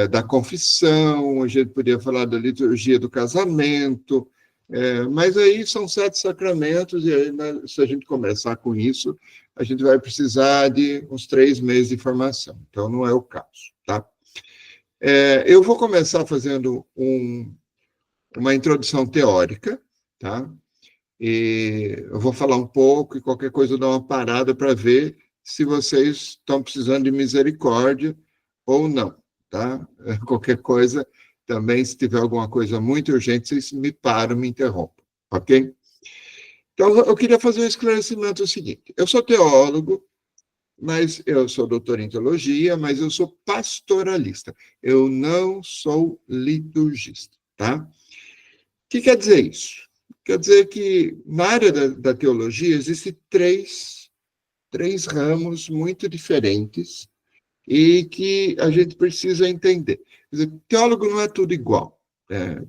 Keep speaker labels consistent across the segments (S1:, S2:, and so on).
S1: da confissão, a gente podia falar da liturgia do casamento, mas aí são 7 sacramentos, e aí, se a gente começar com isso, a gente vai precisar de uns 3 meses de formação, então não é o caso, tá? Eu vou começar fazendo uma introdução teórica, tá? E eu vou falar um pouco, e qualquer coisa eu dou uma parada para ver se vocês estão precisando de misericórdia ou não, tá? Qualquer coisa, também, se tiver alguma coisa muito urgente, vocês me param, me interrompam, ok? Então, eu queria fazer um esclarecimento seguinte. Eu sou teólogo, mas eu sou doutor em teologia, mas eu sou pastoralista. Eu não sou liturgista, tá? O que quer dizer isso? Quer dizer que na área da teologia existem três ramos muito diferentes e que a gente precisa entender. Quer dizer, teólogo não é tudo igual.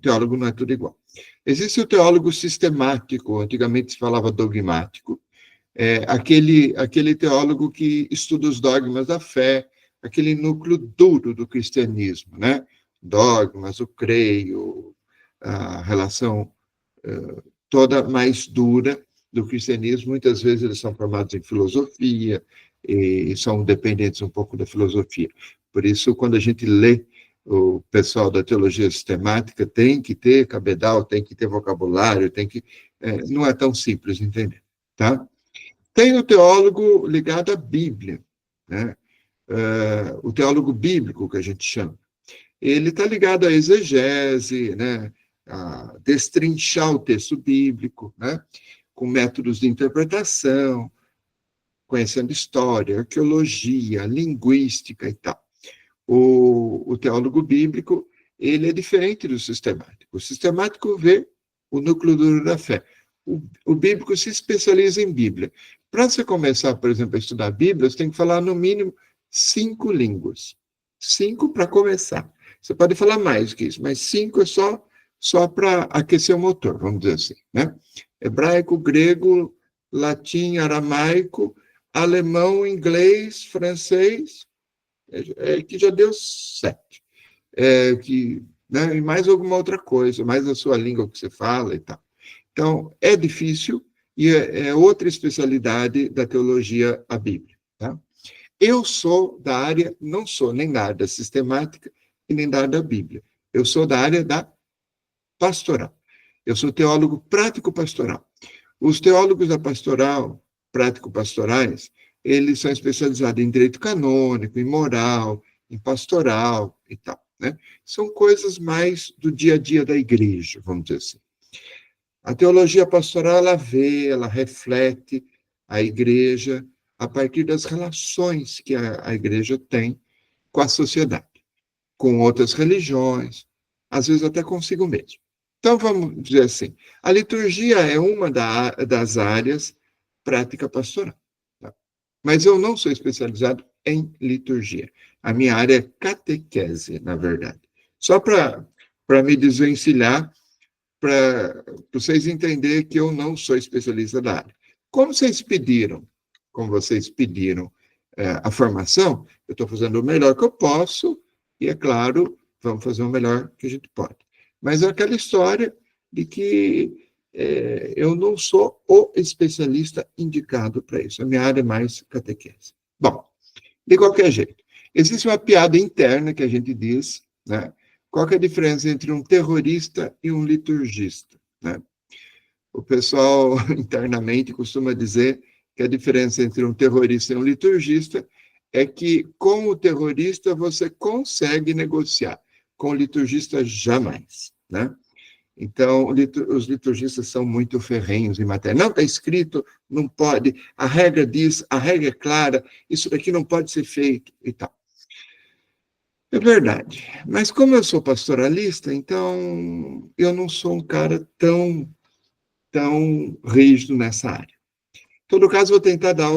S1: Teólogo não é tudo igual. Existe o teólogo sistemático, antigamente se falava dogmático, aquele teólogo que estuda os dogmas da fé, aquele núcleo duro do cristianismo, né? Dogmas, o creio, a relação toda mais dura do cristianismo. Muitas vezes eles são formados em filosofia e são dependentes um pouco da filosofia. Por isso, quando a gente lê o pessoal da teologia sistemática, tem que ter cabedal, tem que ter vocabulário, não é tão simples entender, tá? Tem o teólogo ligado à Bíblia, né? O teólogo bíblico, que a gente chama. Ele está ligado à exegese, né? A destrinchar o texto bíblico, né? Com métodos de interpretação, conhecendo história, arqueologia, linguística e tal. O teólogo bíblico, ele é diferente do sistemático. O sistemático vê o núcleo duro da fé. O bíblico se especializa em Bíblia. Para você começar, por exemplo, a estudar a Bíblia, você tem que falar no mínimo 5 línguas. 5 para começar. Você pode falar mais que isso, mas 5 é só para aquecer o motor, vamos dizer assim, né? Hebraico, grego, latim, aramaico, alemão, inglês, francês, que já deu 7. Né, e mais alguma outra coisa, mais a sua língua que você fala e tal. Então, é difícil e é outra especialidade da teologia a Bíblia. Tá? Eu sou da área, não sou nem da área da sistemática e nem da área da Bíblia. Eu sou da área da pastoral. Eu sou teólogo prático-pastoral. Os teólogos da pastoral, prático-pastorais, eles são especializados em direito canônico, em moral, em pastoral e tal. Né? São coisas mais do dia a dia da igreja, vamos dizer assim. A teologia pastoral, ela reflete a igreja a partir das relações que a igreja tem com a sociedade, com outras religiões, às vezes até consigo mesmo. Então, vamos dizer assim, a liturgia é uma das áreas prática pastoral. Tá? Mas eu não sou especializado em liturgia. A minha área é catequese, na verdade. Só para me desvencilhar, para vocês entenderem que eu não sou especialista da área. Como vocês pediram a formação, eu estou fazendo o melhor que eu posso, e, é claro, vamos fazer o melhor que a gente pode. Mas é aquela história de que eu não sou o especialista indicado para isso. A minha área é mais catequese. Bom, de qualquer jeito, existe uma piada interna que a gente diz, né? Qual que é a diferença entre um terrorista e um liturgista? Né? O pessoal internamente costuma dizer que a diferença entre um terrorista e um liturgista é que com o terrorista você consegue negociar, com o liturgista jamais. Né? Então, os liturgistas são muito ferrenhos em matéria. Não está escrito, não pode, a regra diz, a regra é clara, isso daqui não pode ser feito e tal. É verdade, mas como eu sou pastoralista, então eu não sou um cara tão rígido nessa área. Em todo caso, vou tentar dar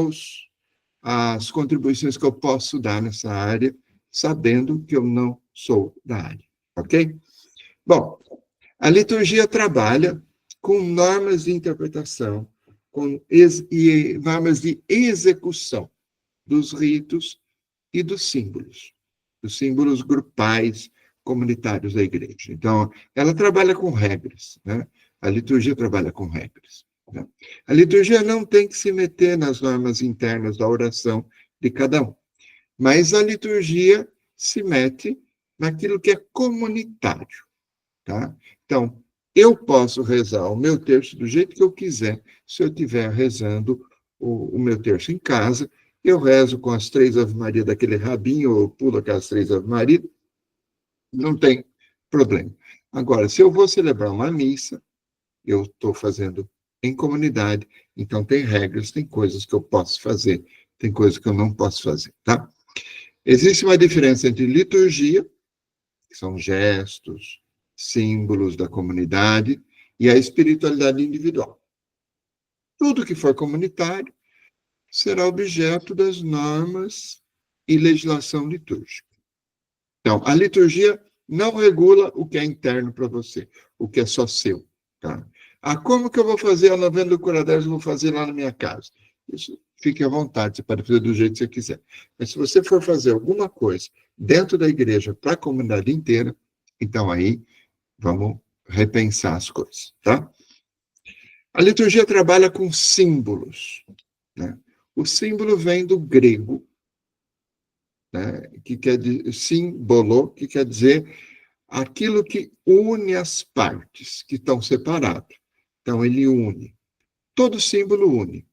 S1: as contribuições que eu posso dar nessa área, sabendo que eu não sou da área, ok? Bom, a liturgia trabalha com normas de interpretação, e normas de execução dos ritos e dos símbolos. dos símbolos grupais comunitários da igreja. Então, ela trabalha com regras, né? A liturgia trabalha com regras, né? A liturgia não tem que se meter nas normas internas da oração de cada um, mas a liturgia se mete naquilo que é comunitário, tá? Então, eu posso rezar o meu terço do jeito que eu quiser, se eu estiver rezando o meu terço em casa, eu rezo com as 3 Ave Maria daquele rabinho, ou pulo aquelas 3 Ave Maria, não tem problema. Agora, se eu vou celebrar uma missa, eu estou fazendo em comunidade, então tem regras, tem coisas que eu posso fazer, tem coisas que eu não posso fazer, tá? Existe uma diferença entre liturgia, que são gestos, símbolos da comunidade, e a espiritualidade individual. Tudo que for comunitário será objeto das normas e legislação litúrgica. Então, a liturgia não regula o que é interno para você, o que é só seu, tá? Ah, como que eu vou fazer a novena do Curadeus? Eu vou fazer lá na minha casa. Isso, fique à vontade, você pode fazer do jeito que você quiser. Mas se você for fazer alguma coisa dentro da igreja para a comunidade inteira, então aí vamos repensar as coisas, tá? A liturgia trabalha com símbolos, né? O símbolo vem do grego, né, que quer dizer símbolo, que quer dizer aquilo que une as partes que estão separadas. Então, ele une. Todo símbolo une.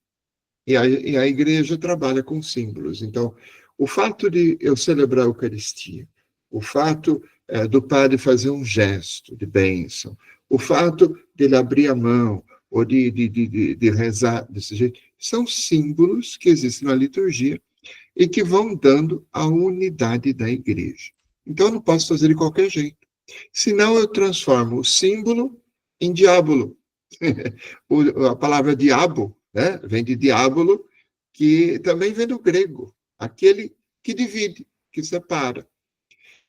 S1: E a igreja trabalha com símbolos. Então, o fato de eu celebrar a Eucaristia, o fato do padre fazer um gesto de bênção, o fato dele abrir a mão, ou de rezar desse jeito, são símbolos que existem na liturgia e que vão dando a unidade da igreja. Então, eu não posso fazer de qualquer jeito. Senão, eu transformo o símbolo em diábolo. A palavra diabo, né, vem de diábolo, que também vem do grego, aquele que divide, que separa.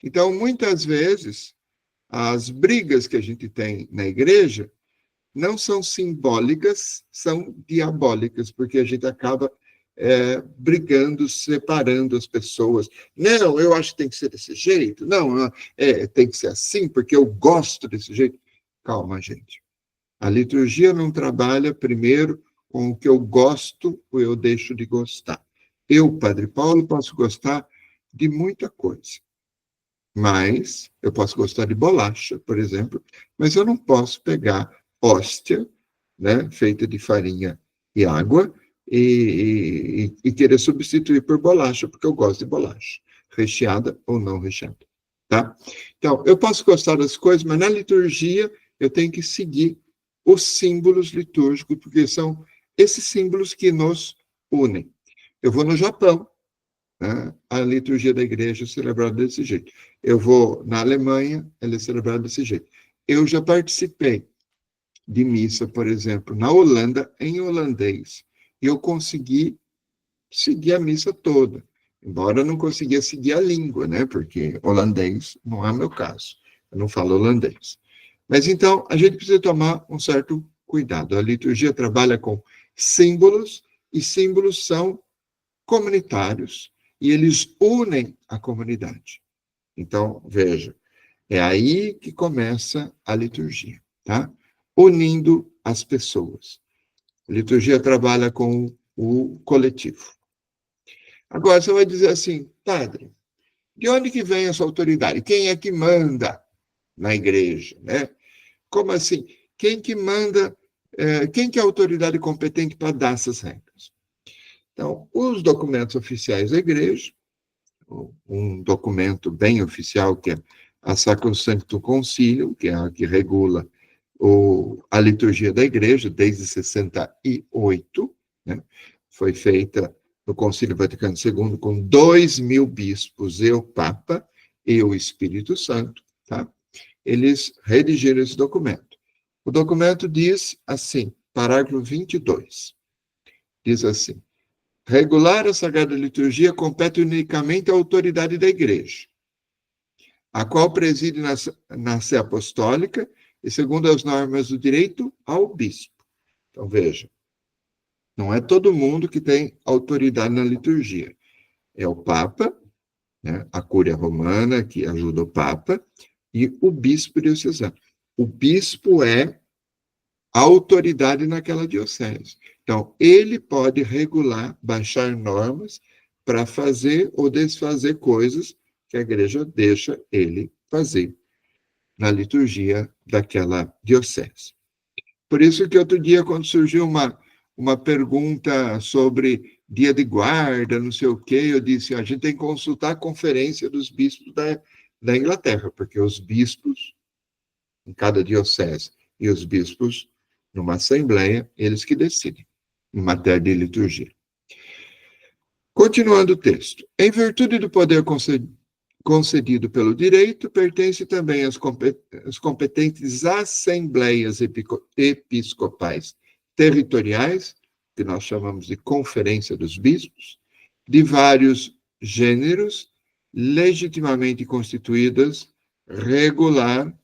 S1: Então, muitas vezes, as brigas que a gente tem na igreja não são simbólicas, são diabólicas, porque a gente acaba brigando, separando as pessoas. Não, eu acho que tem que ser desse jeito. Não, tem que ser assim, porque eu gosto desse jeito. Calma, gente. A liturgia não trabalha primeiro com o que eu gosto ou eu deixo de gostar. Eu, Padre Paulo, posso gostar de muita coisa. Mas eu posso gostar de bolacha, por exemplo, mas eu não posso pegar hóstia, né, feita de farinha e água, e querer substituir por bolacha, porque eu gosto de bolacha, recheada ou não recheada, tá? Então, eu posso gostar das coisas, mas na liturgia eu tenho que seguir os símbolos litúrgicos, porque são esses símbolos que nos unem. Eu vou no Japão, né? A liturgia da igreja é celebrada desse jeito. Eu vou na Alemanha, ela é celebrada desse jeito. Eu já participei de missa, por exemplo, na Holanda, em holandês, e eu consegui seguir a missa toda, embora eu não conseguia seguir a língua, né? Porque holandês não é meu caso, eu não falo holandês. Mas então, a gente precisa tomar um certo cuidado. A liturgia trabalha com símbolos, e símbolos são comunitários, e eles unem a comunidade. Então, veja, é aí que começa a liturgia, tá? Unindo as pessoas. A liturgia trabalha com o coletivo. Agora, você vai dizer assim, padre, de onde que vem essa autoridade? Quem é que manda na igreja, né? Como assim? Quem que manda, quem que é a autoridade competente para dar essas regras? Então, os documentos oficiais da igreja, um documento bem oficial, que é a Sacrosanctum Concilium, que é a que regula a liturgia da igreja, desde 68, né? Foi feita no Concílio Vaticano II com 2.000 bispos e o Papa e o Espírito Santo, tá? Eles redigiram esse documento. O documento diz assim, parágrafo 22, diz assim: regular a Sagrada Liturgia compete unicamente à autoridade da Igreja, a qual preside na Sé Apostólica e, segundo as normas do direito, ao bispo. Então, veja, não é todo mundo que tem autoridade na liturgia. É o Papa, né? A Cúria Romana, que ajuda o Papa, e o bispo diocesano. O bispo é a autoridade naquela diocese. Então, ele pode regular, baixar normas para fazer ou desfazer coisas que a igreja deixa ele fazer na liturgia daquela diocese. Por isso que outro dia, quando surgiu uma pergunta sobre dia de guarda, não sei o quê, eu disse, a gente tem que consultar a conferência dos bispos da Inglaterra, porque os bispos, em cada diocese, e os bispos, numa assembleia, eles que decidem, em matéria de liturgia. Continuando o texto. Em virtude do poder concedido pelo direito, pertence também às competentes assembleias episcopais territoriais, que nós chamamos de Conferência dos Bispos, de vários gêneros, legitimamente constituídas, regular,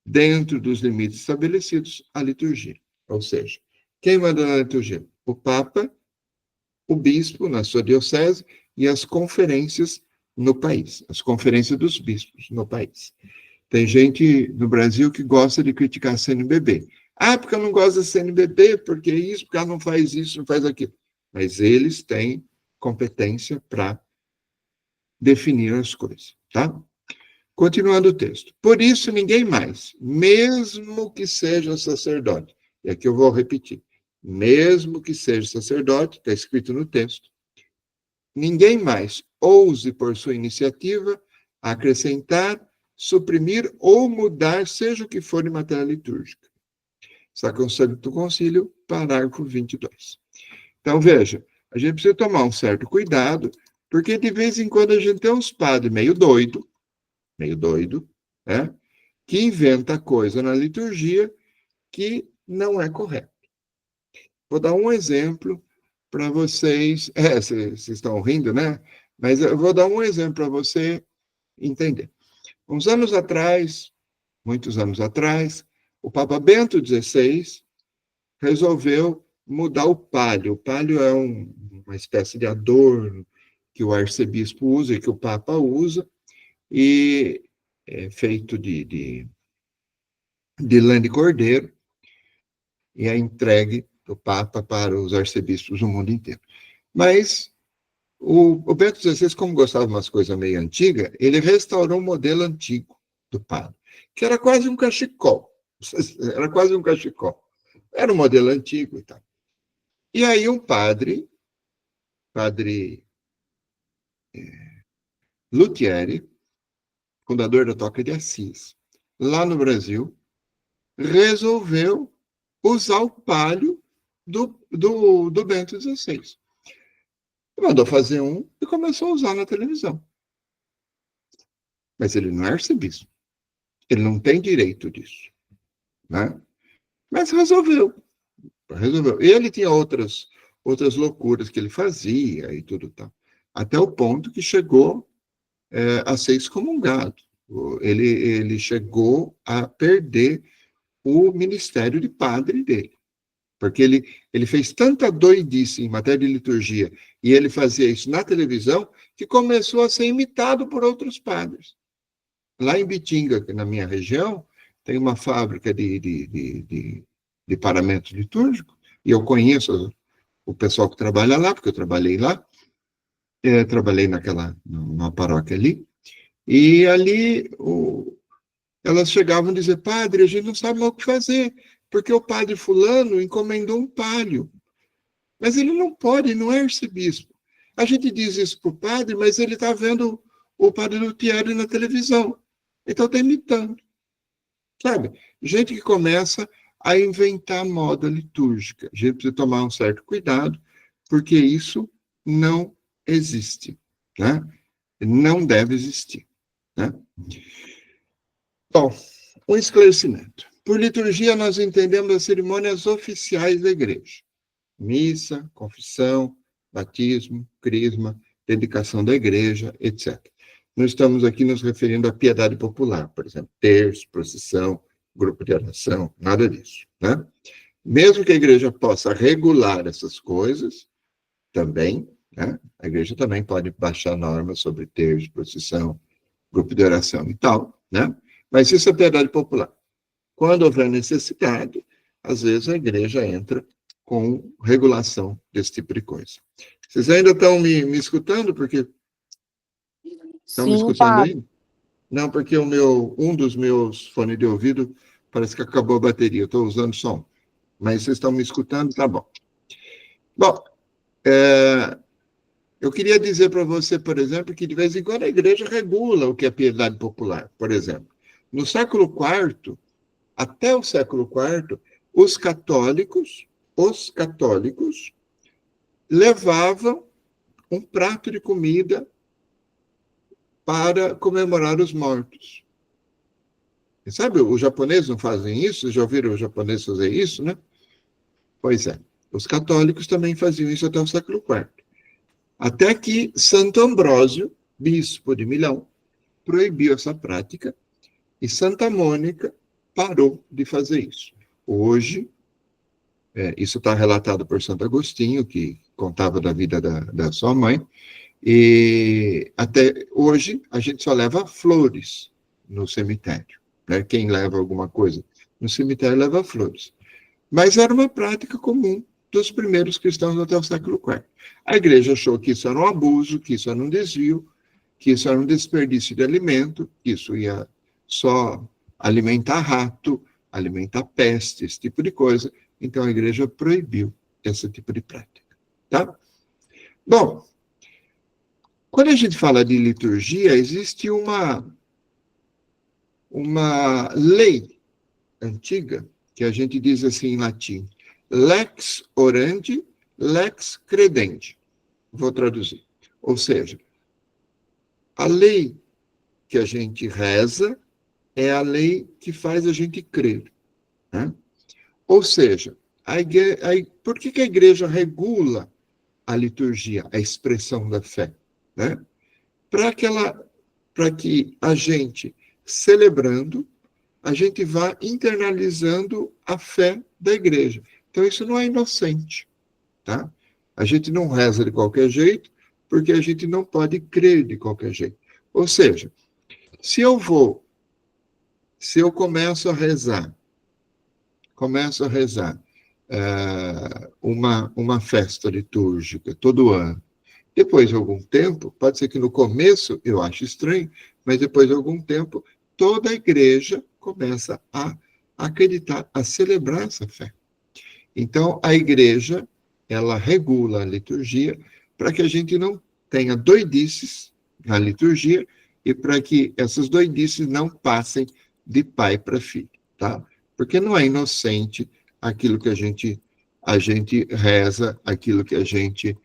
S1: dentro dos limites estabelecidos, a liturgia. Ou seja, quem manda na liturgia? O Papa, o bispo na sua diocese e as conferências no país, as conferências dos bispos no país. Tem gente no Brasil que gosta de criticar a CNBB. Ah, porque eu não gosto da CNBB, porque isso, porque ela não faz isso, não faz aquilo. Mas eles têm competência para definir as coisas, tá? Continuando o texto. Por isso, ninguém mais, mesmo que seja sacerdote, e aqui eu vou repetir, mesmo que seja sacerdote, está escrito no texto, ninguém mais ouse, por sua iniciativa, acrescentar, suprimir ou mudar, seja o que for em matéria litúrgica. Está com o Santo Concílio, parágrafo 22. Então, veja, a gente precisa tomar um certo cuidado, porque de vez em quando a gente tem uns padres meio doido, né, que inventa coisa na liturgia que não é correto. Vou dar um exemplo para vocês. Vocês estão rindo, né? Mas eu vou dar um exemplo para você entender. Uns anos atrás, muitos anos atrás, o Papa Bento XVI resolveu mudar o palio. O palio é uma espécie de adorno que o arcebispo usa e que o Papa usa, e é feito de lã de cordeiro, e é entregue do Papa para os arcebispos do mundo inteiro. Mas o Bento XVI, como gostava de umas coisas meio antigas, ele restaurou um modelo antigo do padre, que era quase um cachecol. Era quase um cachecol. Era um modelo antigo e tal. E aí um padre Luthieri, fundador da Toca de Assis, lá no Brasil, resolveu usar o palio do Bento XVI. Mandou fazer um e começou a usar na televisão. Mas ele não é arcebispo. Ele não tem direito disso, né? Mas resolveu. E ele tinha outras loucuras que ele fazia e tudo tal. Até o ponto que chegou a ser excomungado. Ele chegou a perder o ministério de padre dele. Porque ele fez tanta doidice em matéria de liturgia, e ele fazia isso na televisão, que começou a ser imitado por outros padres. Lá em Bitinga, na minha região, tem uma fábrica de paramentos litúrgicos, e eu conheço o pessoal que trabalha lá, porque eu trabalhei lá, trabalhei numa paróquia ali, e ali elas chegavam a dizer, padre, a gente não sabe mais o que fazer, porque o padre fulano encomendou um palio. Mas ele não pode, não é arcebispo. A gente diz isso para o padre, mas ele está vendo o padre Luthieri na televisão. Então está imitando. Sabe? Gente que começa a inventar moda litúrgica. A gente precisa tomar um certo cuidado, porque isso não existe. Né? Não deve existir. Né? Bom, um esclarecimento. Por liturgia, nós entendemos as cerimônias oficiais da igreja. Missa, confissão, batismo, crisma, dedicação da igreja, etc. Não estamos aqui nos referindo à piedade popular, por exemplo, terço, procissão, grupo de oração, nada disso. Né? Mesmo que a igreja possa regular essas coisas, também, né? A igreja também pode baixar normas sobre terço, procissão, grupo de oração e tal, né? Mas isso é piedade popular. Quando houver necessidade, às vezes a igreja entra com regulação desse tipo de coisa. Vocês ainda estão me escutando? Porque estão me
S2: Sim,
S1: escutando
S2: padre.
S1: aí? Não, porque um dos meus fones de ouvido parece que acabou a bateria. Eu estou usando som. Mas vocês estão me escutando? Tá bom. Bom, eu queria dizer para você, por exemplo, que de vez em quando a igreja regula o que é piedade popular. Por exemplo, no século IV, até o século IV, os católicos levavam um prato de comida para comemorar os mortos. E sabe, os japoneses não fazem isso? Já ouviram os japoneses fazer isso, né? Pois é. Os católicos também faziam isso até o século IV. Até que Santo Ambrósio, bispo de Milão, proibiu essa prática e Santa Mônica parou de fazer isso. Hoje, isso está relatado por Santo Agostinho, que contava da vida da sua mãe, e até hoje a gente só leva flores no cemitério. Né? Quem leva alguma coisa no cemitério leva flores. Mas era uma prática comum dos primeiros cristãos até o século IV. A igreja achou que isso era um abuso, que isso era um desvio, que isso era um desperdício de alimento, que isso ia só alimentar rato, alimentar peste, esse tipo de coisa. Então a igreja proibiu esse tipo de prática. Tá? Bom, quando a gente fala de liturgia, existe uma lei antiga, que a gente diz assim em latim, lex orandi, lex credendi. Vou traduzir. Ou seja, a lei que a gente reza é a lei que faz a gente crer. Né? Ou seja, por que a igreja regula a liturgia, a expressão da fé? Né? Para que a gente, celebrando, a gente vá internalizando a fé da igreja. Então, isso não é inocente. Tá? A gente não reza de qualquer jeito, porque a gente não pode crer de qualquer jeito. Ou seja, se eu começo a rezar uma festa litúrgica todo ano, depois de algum tempo, pode ser que no começo eu ache estranho, mas depois de algum tempo, toda a igreja começa a acreditar, a celebrar essa fé. Então, a igreja, ela regula a liturgia para que a gente não tenha doidices na liturgia e para que essas doidices não passem de pai para filho, tá? Porque não é inocente aquilo que a gente reza, aquilo que a gente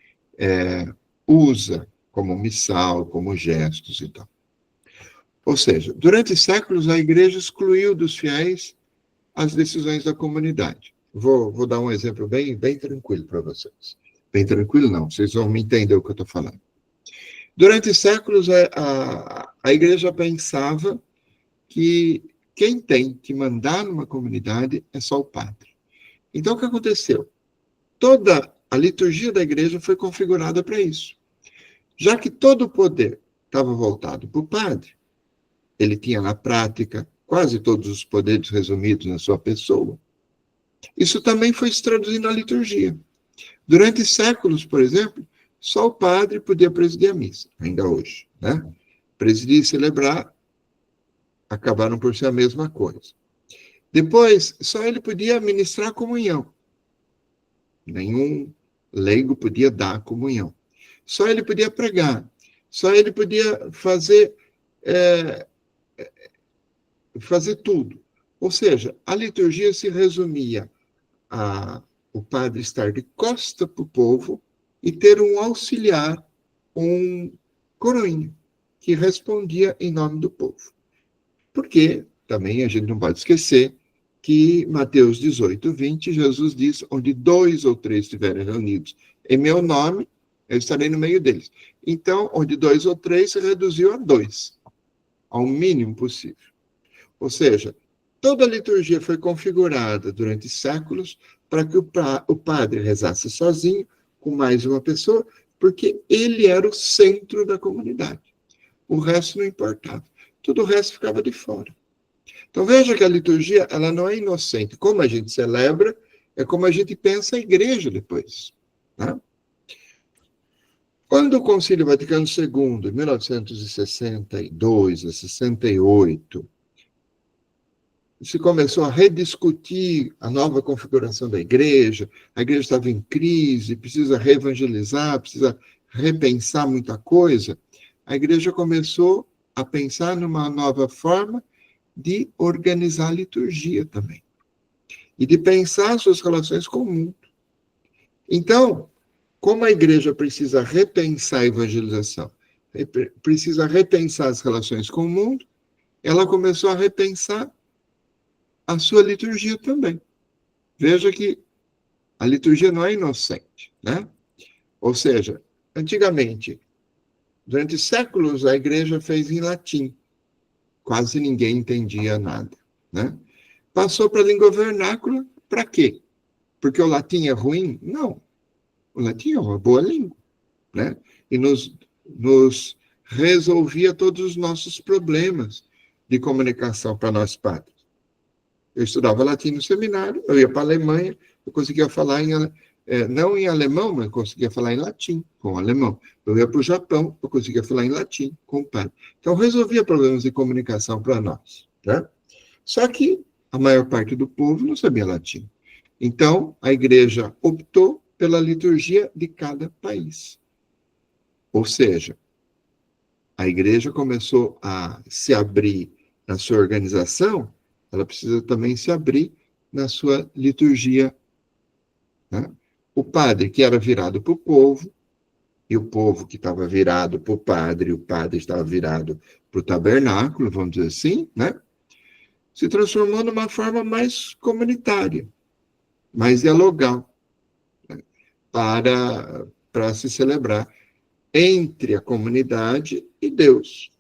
S1: usa como missal, como gestos e tal. Ou seja, durante séculos a igreja excluiu dos fiéis as decisões da comunidade. Vou dar um exemplo bem tranquilo para vocês. Bem tranquilo não, vocês vão me entender o que eu estou falando. Durante séculos a igreja pensava que quem tem que mandar numa comunidade é só o padre. Então o que aconteceu? Toda a liturgia da igreja foi configurada para isso. Já que todo o poder estava voltado para o padre, ele tinha na prática quase todos os poderes resumidos na sua pessoa, isso também foi se traduzir na liturgia. Durante séculos, por exemplo, só o padre podia presidir a missa, ainda hoje. Né? Presidir e celebrar acabaram por ser a mesma coisa. Depois, só ele podia ministrar a comunhão. Nenhum leigo podia dar a comunhão. Só ele podia pregar. Só ele podia fazer tudo. Ou seja, a liturgia se resumia o padre estar de costa para o povo e ter um auxiliar, um coroinha, que respondia em nome do povo. Porque também a gente não pode esquecer que Mateus 18, 20, Jesus diz, onde 2 ou 3 estiverem reunidos em meu nome, eu estarei no meio deles. Então, onde 2 ou 3 se reduziu a 2, ao mínimo possível. Ou seja, toda a liturgia foi configurada durante séculos para que o padre rezasse sozinho, com mais uma pessoa, porque ele era o centro da comunidade. O resto não importava. Tudo o resto ficava de fora. Então veja que a liturgia, ela não é inocente. Como a gente celebra, é como a gente pensa a igreja depois. Né? Quando o Concílio Vaticano II, em 1962 a 68, se começou a rediscutir a nova configuração da igreja, a igreja estava em crise, precisa reevangelizar, precisa repensar muita coisa, a igreja começou a pensar numa nova forma de organizar a liturgia também. E de pensar suas relações com o mundo. Então, como a igreja precisa repensar a evangelização, precisa repensar as relações com o mundo, ela começou a repensar a sua liturgia também. Veja que a liturgia não é inocente, né? Ou seja, antigamente, durante séculos, a igreja fez em latim. Quase ninguém entendia nada, né? Passou para a língua vernácula, para quê? Porque o latim é ruim? Não. O latim é uma boa língua, né? E nos resolvia todos os nossos problemas de comunicação para nós padres. Eu estudava latim no seminário, eu ia para a Alemanha, eu conseguia falar não em alemão, mas conseguia falar em latim com o alemão. Eu ia para o Japão, eu conseguia falar em latim com o padre. Então, resolvia problemas de comunicação para nós. Né? Só que a maior parte do povo não sabia latim. Então, a igreja optou pela liturgia de cada país. Ou seja, a igreja começou a se abrir na sua organização, ela precisa também se abrir na sua liturgia. Né? O padre que era virado para o povo, e o povo que estava virado para o padre estava virado para o tabernáculo, vamos dizer assim, né? Se transformou numa forma mais comunitária, mais dialogal, né? para se celebrar entre a comunidade e Deus.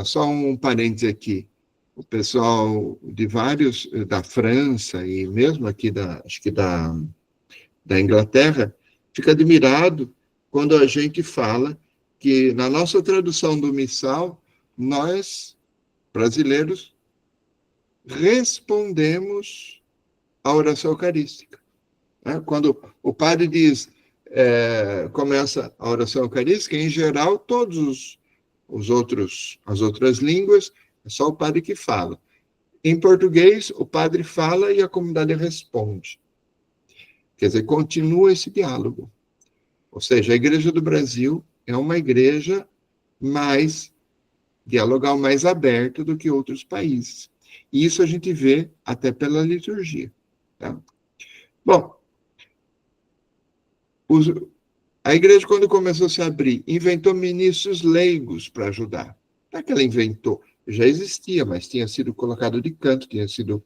S1: Só um parêntese aqui. O pessoal de vários, da França e mesmo aqui acho que da Inglaterra, fica admirado quando a gente fala que na nossa tradução do missal, nós, brasileiros, respondemos à oração eucarística. Quando o padre diz, começa a oração eucarística, em geral, todos as outras línguas, é só o padre que fala. Em português, o padre fala e a comunidade responde. Quer dizer, continua esse diálogo. Ou seja, a Igreja do Brasil é uma igreja mais dialogal, mais aberta do que outros países. E isso a gente vê até pela liturgia. Tá? Bom, a igreja, quando começou a se abrir, inventou ministros leigos para ajudar. Não é que ela inventou, já existia, mas tinha sido colocado de canto, tinha sido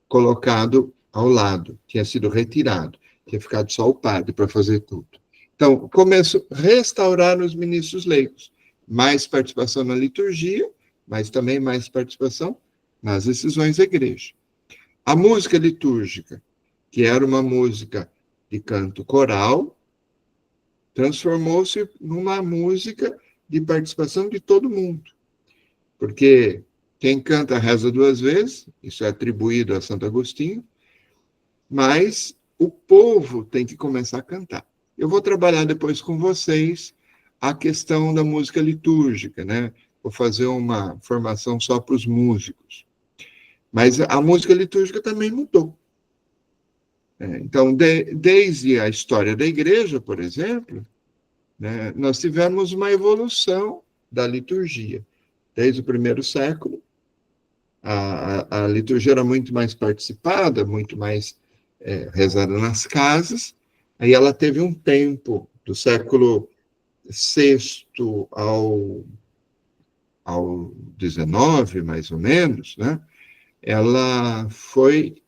S1: colocado ao lado, tinha sido retirado, tinha ficado só o padre para fazer tudo. Então, começou a restaurar os ministros leigos. Mais participação na liturgia, mas também mais participação nas decisões da igreja. A música litúrgica, que era uma música de canto coral, transformou-se numa música de participação de todo mundo. Porque quem canta reza duas vezes, isso é atribuído a Santo Agostinho, mas o povo tem que começar a cantar. Eu vou trabalhar depois com vocês a questão da música litúrgica, né? Vou fazer uma formação só para os músicos. Mas a música litúrgica também mudou. Então, desde a história da igreja, por exemplo, né, nós tivemos uma evolução da liturgia. Desde o primeiro século, a liturgia era muito mais participada, muito mais rezada nas casas. Aí ela teve um tempo, do século VI ao XIX, mais ou menos, né? Ela foi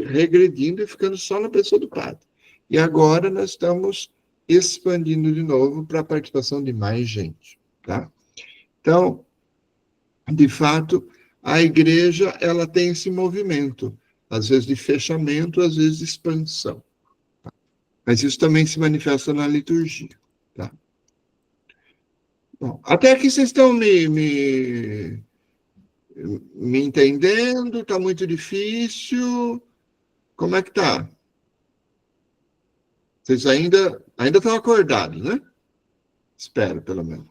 S1: regredindo e ficando só na pessoa do padre. E agora nós estamos expandindo de novo para a participação de mais gente. Tá? Então, de fato, a igreja ela tem esse movimento, às vezes de fechamento, às vezes de expansão. Mas isso também se manifesta na liturgia. Tá? Bom, até aqui vocês estão me entendendo? Está muito difícil? Como é que tá? Vocês ainda estão acordados, né? Espero, pelo menos.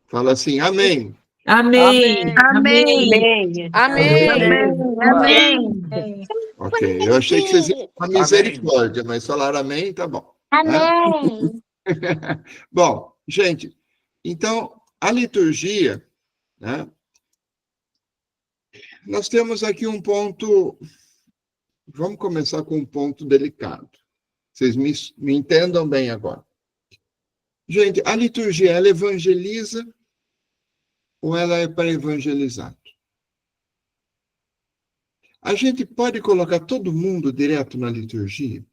S1: Fala assim, amém.
S2: Amém. Amém.
S3: Amém.
S4: Amém.
S2: Amém.
S1: Ok, eu achei que vocês iam com misericórdia, mas falaram amém, tá bom.
S3: Amém.
S1: Bom, gente, então, a liturgia, né? Nós temos aqui um ponto, vamos começar com um ponto delicado. Vocês me entendam bem agora. Gente, a liturgia, ela evangeliza ou ela é para evangelizar? A gente pode colocar todo mundo direto na liturgia?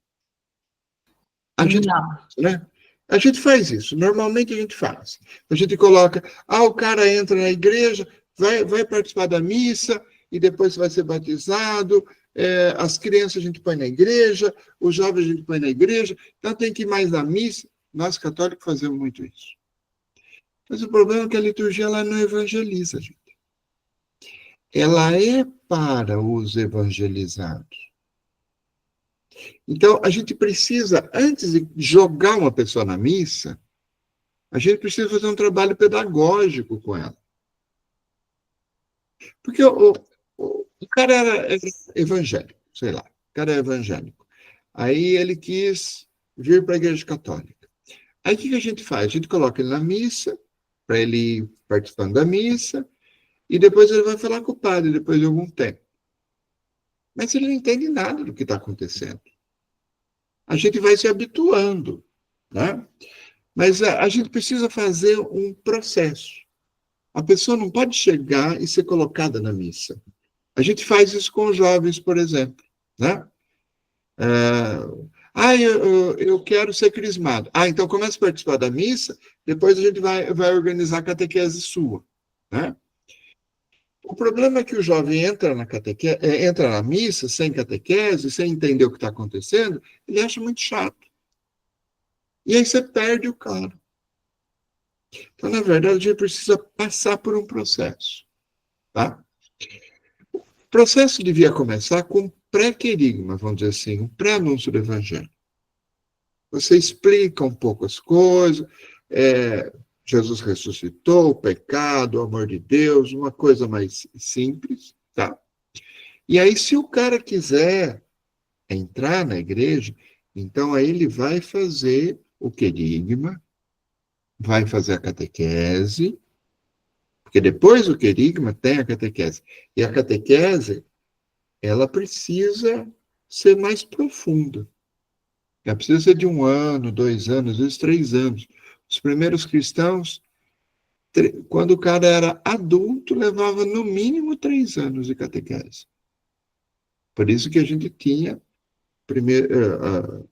S1: Né? A gente faz isso, normalmente a gente faz. A gente coloca, o cara entra na igreja, vai participar da missa, e depois vai ser batizado, as crianças a gente põe na igreja, os jovens a gente põe na igreja, então tem que ir mais na missa. Nós católicos fazemos muito isso. Mas o problema é que a liturgia ela não evangeliza, gente. Ela é para os evangelizados. Então, a gente precisa, antes de jogar uma pessoa na missa, a gente precisa fazer um trabalho pedagógico com ela. Porque o cara era evangélico, sei lá, o cara é evangélico. Aí ele quis vir para a igreja católica. Aí o que a gente faz? A gente coloca ele na missa, para ele ir participando da missa, e depois ele vai falar com o padre, depois de algum tempo. Mas ele não entende nada do que está acontecendo. A gente vai se habituando, né? Mas a gente precisa fazer um processo. A pessoa não pode chegar e ser colocada na missa. A gente faz isso com os jovens, por exemplo, né? Eu quero ser crismado. Então começa a participar da missa, depois a gente vai organizar a catequese sua, né? O problema é que o jovem entra na missa sem catequese, sem entender o que está acontecendo, ele acha muito chato. E aí você perde o cara. Então, na verdade, a gente precisa passar por um processo. Tá? O processo devia começar com um pré-querigma, vamos dizer assim, um pré-anúncio do Evangelho. Você explica um pouco as coisas, Jesus ressuscitou, o pecado, o amor de Deus, uma coisa mais simples, tá? E aí, se o cara quiser entrar na igreja, então aí ele vai fazer o querigma, vai fazer a catequese, porque depois do querigma tem a catequese. E a catequese, ela precisa ser mais profunda. Ela precisa ser de 1 ano, 2 anos, às vezes 3 anos. Os primeiros cristãos, quando o cara era adulto, levava no mínimo 3 anos de catequese. Por isso que a gente tinha,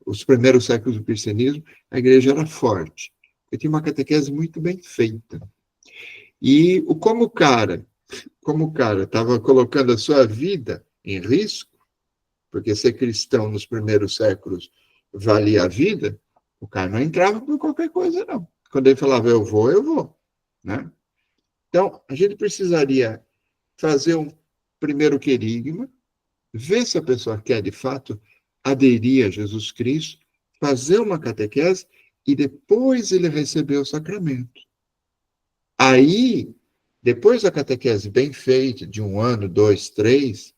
S1: os primeiros séculos do cristianismo, a igreja era forte. Porque tinha uma catequese muito bem feita. E como o cara estava colocando a sua vida em risco, porque ser cristão nos primeiros séculos valia a vida, o cara não entrava por qualquer coisa, não. Quando ele falava, eu vou, né? Então, a gente precisaria fazer um primeiro querigma, ver se a pessoa quer, de fato, aderir a Jesus Cristo, fazer uma catequese e depois ele receber o sacramento. Aí, depois da catequese bem feita, de 1 ano, 2, 3,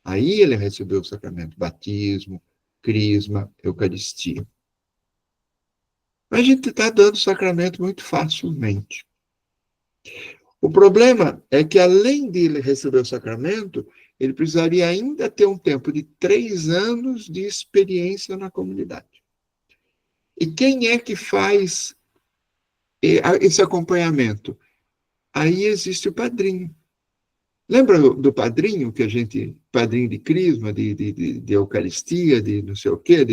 S1: aí ele recebeu o sacramento, batismo, crisma, eucaristia. A gente está dando sacramento muito facilmente. O problema é que, além de ele receber o sacramento, ele precisaria ainda ter um tempo de 3 anos de experiência na comunidade. E quem é que faz esse acompanhamento? Aí existe o padrinho. Lembra do padrinho que padrinho de crisma, de eucaristia, de não sei o quê,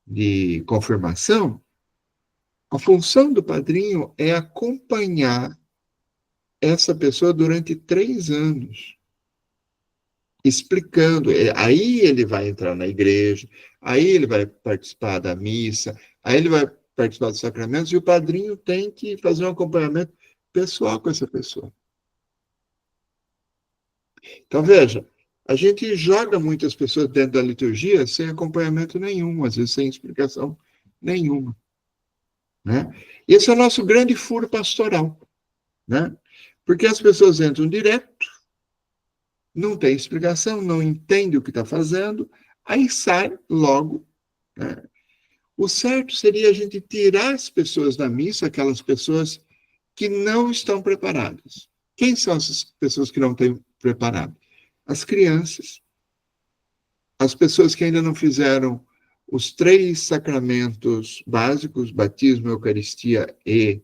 S1: de confirmação? A função do padrinho é acompanhar essa pessoa durante 3 anos. explicando. Aí ele vai entrar na igreja, aí ele vai participar da missa, aí ele vai participar dos sacramentos, e o padrinho tem que fazer um acompanhamento pessoal com essa pessoa. Então, veja, a gente joga muitas pessoas dentro da liturgia sem acompanhamento nenhum, às vezes sem explicação nenhuma. Né? Esse é o nosso grande furo pastoral. Né? Porque as pessoas entram direto, não tem explicação, não entende o que está fazendo, aí sai logo. Né? O certo seria a gente tirar as pessoas da missa, aquelas pessoas que não estão preparadas. Quem são essas pessoas que não estão preparadas? As crianças, as pessoas que ainda não fizeram os 3 sacramentos básicos, batismo, eucaristia e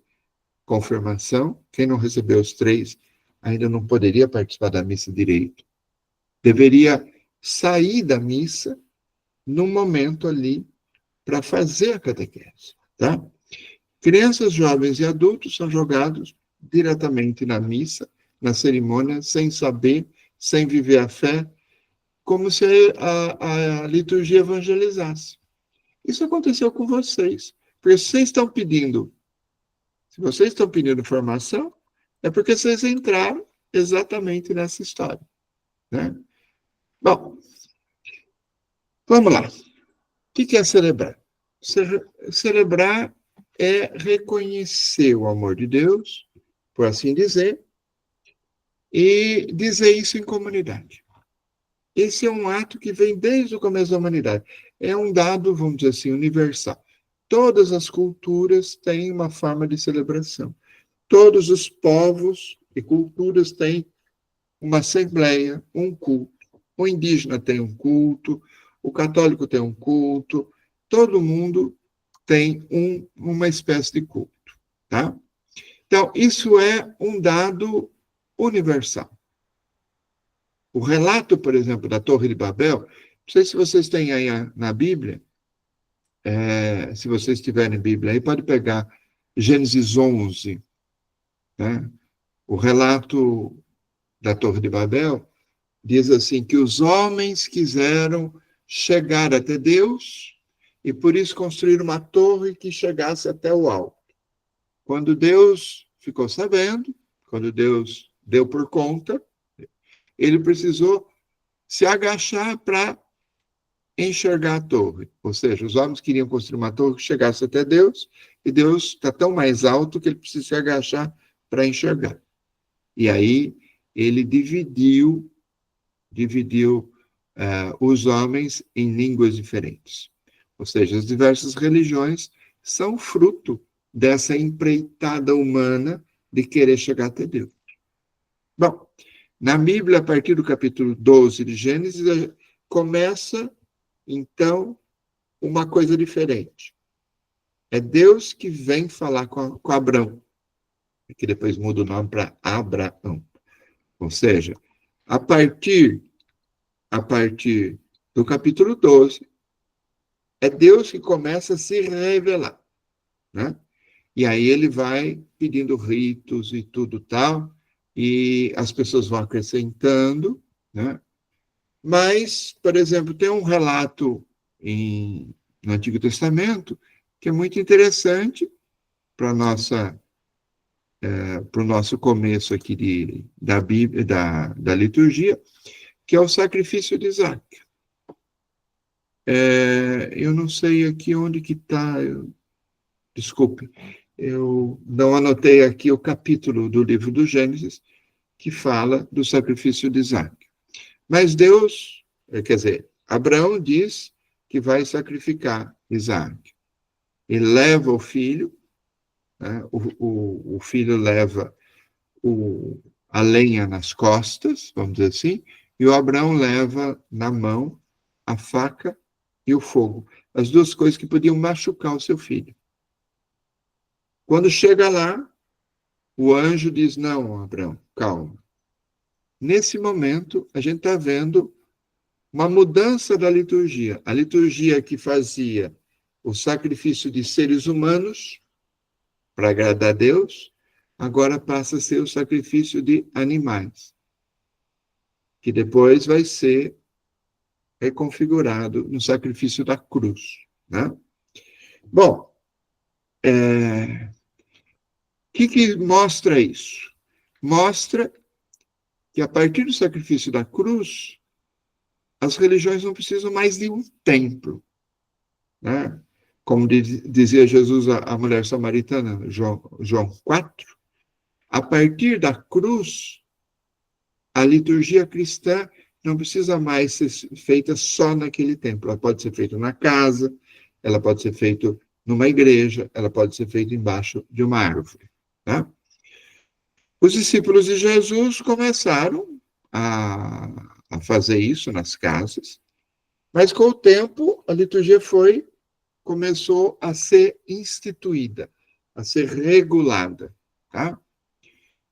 S1: confirmação. Quem não recebeu os 3 ainda não poderia participar da missa direito. Deveria sair da missa no momento ali para fazer a catequese, tá? Crianças, jovens e adultos são jogados diretamente na missa, na cerimônia, sem saber, sem viver a fé, como se a liturgia evangelizasse. Isso aconteceu com vocês, porque vocês estão pedindo, se vocês estão pedindo formação, é porque vocês entraram exatamente nessa história, né? Bom, vamos lá. O que é celebrar? Celebrar é reconhecer o amor de Deus, por assim dizer, e dizer isso em comunidade. Esse é um ato que vem desde o começo da humanidade. É um dado, vamos dizer assim, universal. Todas as culturas têm uma forma de celebração. Todos os povos e culturas têm uma assembleia, um culto. O indígena tem um culto, o católico tem um culto, todo mundo tem uma espécie de culto, tá? Então, isso é um dado universal. O relato, por exemplo, da Torre de Babel, não sei se vocês têm aí na Bíblia, se vocês tiverem Bíblia aí, pode pegar Gênesis 11, né? O relato da Torre de Babel diz assim, que os homens quiseram chegar até Deus e por isso construíram uma torre que chegasse até o alto. Quando Deus ficou sabendo, quando Deus deu por conta, ele precisou se agachar para enxergar a torre. Ou seja, os homens queriam construir uma torre que chegasse até Deus, e Deus está tão mais alto que ele precisa se agachar para enxergar. E aí ele dividiu os homens em línguas diferentes. Ou seja, as diversas religiões são fruto dessa empreitada humana de querer chegar até Deus. Bom, na Bíblia, a partir do capítulo 12 de Gênesis, começa, então, uma coisa diferente. É Deus que vem falar com Abrão, que depois muda o nome para Abraão. Ou seja, a partir do capítulo 12, é Deus que começa a se revelar, né? E aí ele vai pedindo ritos e tudo tal, e as pessoas vão acrescentando, né? Mas, por exemplo, tem um relato no Antigo Testamento que é muito interessante para o nosso começo aqui da Bíblia, da liturgia, que é o sacrifício de Isaac. Eu não sei aqui onde que está, desculpe, eu não anotei aqui o capítulo do livro do Gênesis que fala do sacrifício de Isaac. Mas Deus, quer dizer, Abraão diz que vai sacrificar Isaac. Ele leva o filho, né? O filho leva a lenha nas costas, vamos dizer assim, e o Abraão leva na mão a faca e o fogo. As duas coisas que podiam machucar o seu filho. Quando chega lá, o anjo diz, não, Abraão, calma. Nesse momento, a gente está vendo uma mudança da liturgia. A liturgia que fazia o sacrifício de seres humanos para agradar a Deus, agora passa a ser o sacrifício de animais. que depois vai ser reconfigurado no sacrifício da cruz, né? Bom, que mostra isso? Mostra que a partir do sacrifício da cruz, as religiões não precisam mais de um templo, né? Como dizia Jesus à mulher samaritana, João 4, a partir da cruz, a liturgia cristã não precisa mais ser feita só naquele templo. Ela pode ser feita na casa, ela pode ser feita numa igreja, ela pode ser feita embaixo de uma árvore, tá? Os discípulos de Jesus começaram a fazer isso nas casas, mas com o tempo a liturgia começou a ser instituída, a ser regulada, tá?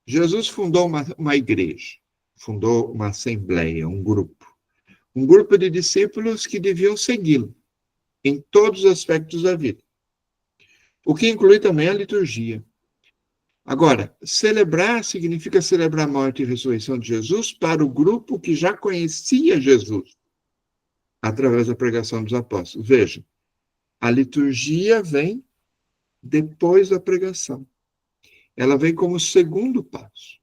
S1: Jesus fundou uma igreja, fundou uma assembleia, um grupo de discípulos que deviam segui-lo em todos os aspectos da vida, o que inclui também a liturgia. Agora, celebrar significa celebrar a morte e ressurreição de Jesus para o grupo que já conhecia Jesus, através da pregação dos apóstolos. Veja, a liturgia vem depois da pregação. Ela vem como segundo passo,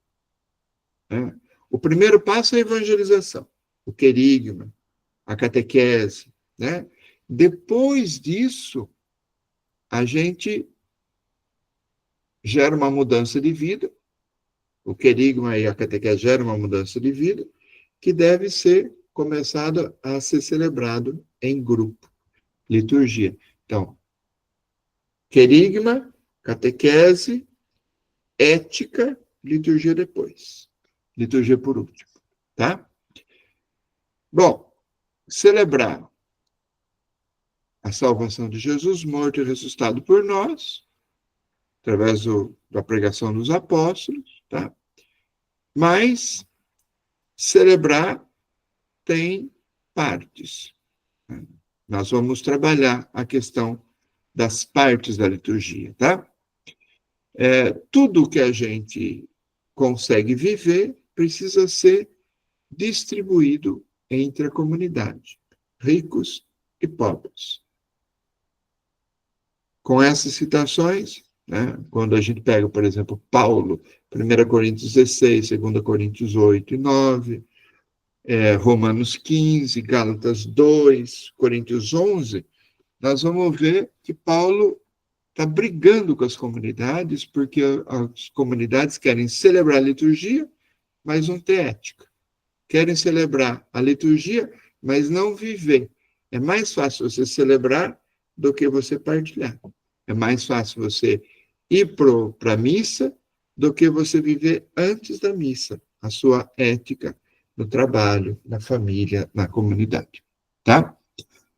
S1: né? O primeiro passo é a evangelização, o querigma, a catequese, né? Depois disso, a gente gera uma mudança de vida, o querigma e a catequese geram uma mudança de vida, que deve ser começada a ser celebrado em grupo, liturgia. Então, querigma, catequese, ética, liturgia depois. Liturgia por último, tá? Bom, celebrar a salvação de Jesus, morto e ressuscitado por nós, através da pregação dos apóstolos, tá? Mas celebrar tem partes, né? Nós vamos trabalhar a questão das partes da liturgia, tá? Tudo que a gente consegue viver precisa ser distribuído entre a comunidade, ricos e pobres. Com essas citações, né, quando a gente pega, por exemplo, Paulo, 1 Coríntios 16, 2 Coríntios 8 e 9, Romanos 15, Gálatas 2, Coríntios 11, nós vamos ver que Paulo está brigando com as comunidades, porque as comunidades querem celebrar a liturgia, mas não ter ética. Querem celebrar a liturgia, mas não viver. É mais fácil você celebrar do que você partilhar. É mais fácil você ir para a missa do que você viver antes da missa a sua ética no trabalho, na família, na comunidade. Tá?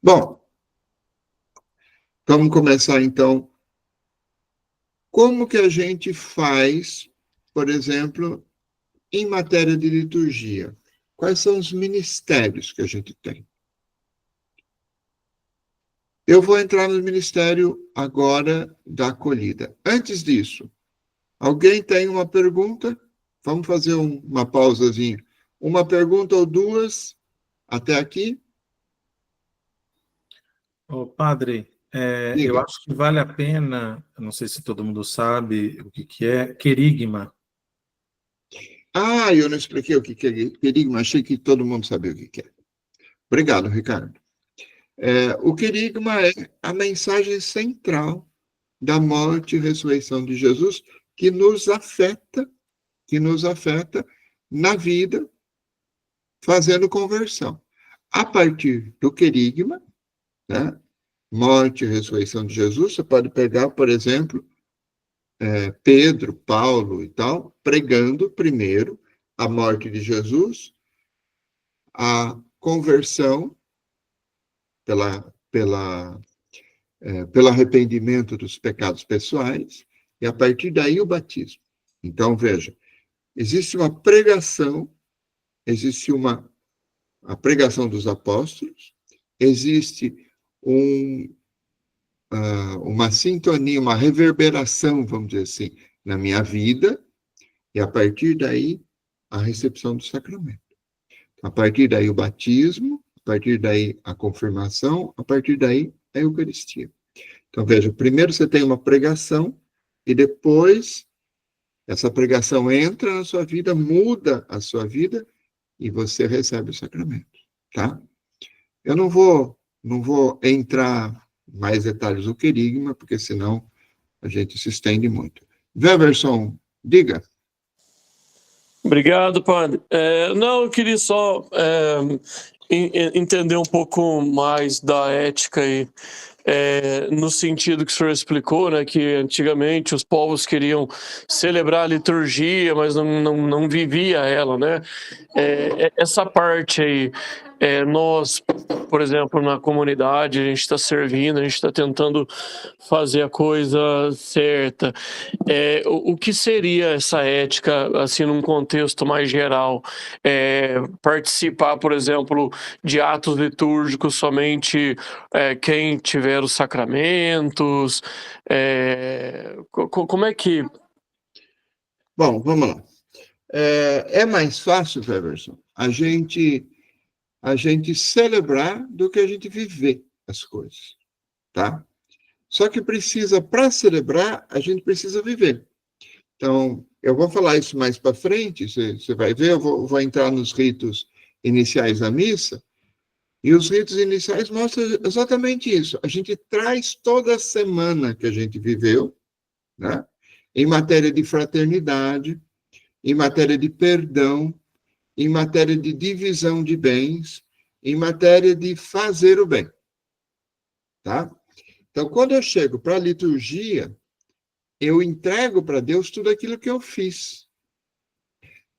S1: Bom, vamos começar então. Como que a gente faz, por exemplo, em matéria de liturgia? Quais são os ministérios que a gente tem? Eu vou entrar no ministério agora da acolhida. Antes disso, alguém tem uma pergunta? Vamos fazer uma pausazinha. Uma pergunta ou duas até aqui?
S3: Ô, padre, eu acho que vale a pena, não sei se todo mundo sabe o que é, querigma.
S1: Ah, eu não expliquei o que é querigma, achei que todo mundo sabia o que é. Obrigado, Ricardo. O querigma é a mensagem central da morte e ressurreição de Jesus que nos afeta na vida, fazendo conversão. A partir do querigma, né, morte e ressurreição de Jesus, você pode pegar, por exemplo, Pedro, Paulo e tal, pregando primeiro a morte de Jesus, a conversão pelo arrependimento dos pecados pessoais, e a partir daí o batismo. Então, veja, existe uma pregação, a pregação dos apóstolos, existe uma sintonia, uma reverberação, vamos dizer assim, na minha vida, e a partir daí, a recepção do sacramento. A partir daí o batismo, a partir daí a confirmação, a partir daí a Eucaristia. Então, veja, primeiro você tem uma pregação, e depois essa pregação entra na sua vida, muda a sua vida, e você recebe o sacramento, tá? Eu não vou entrar mais detalhes do querigma, porque senão a gente se estende muito. Weverson, diga.
S4: Obrigado, padre. Não, eu queria só entender um pouco mais da ética aí, no sentido que o senhor explicou, né, que antigamente os povos queriam celebrar a liturgia, mas não vivia ela, né? Essa parte aí, nós, por exemplo, na comunidade, a gente está servindo, a gente está tentando fazer a coisa certa. O que seria essa ética, assim, num contexto mais geral? Participar, por exemplo, de atos litúrgicos somente quem tiver os sacramentos? Como é que...
S1: Bom, vamos lá. É mais fácil, Weverson, a gente celebrar do que a gente viver as coisas, tá? Só que para celebrar, a gente precisa viver. Então, eu vou falar isso mais para frente, você vai ver, eu vou entrar nos ritos iniciais da missa, e os ritos iniciais mostram exatamente isso. A gente traz toda a semana que a gente viveu, né? Em matéria de fraternidade, em matéria de perdão, em matéria de divisão de bens, em matéria de fazer o bem, tá? Então, quando eu chego para a liturgia, eu entrego para Deus tudo aquilo que eu fiz.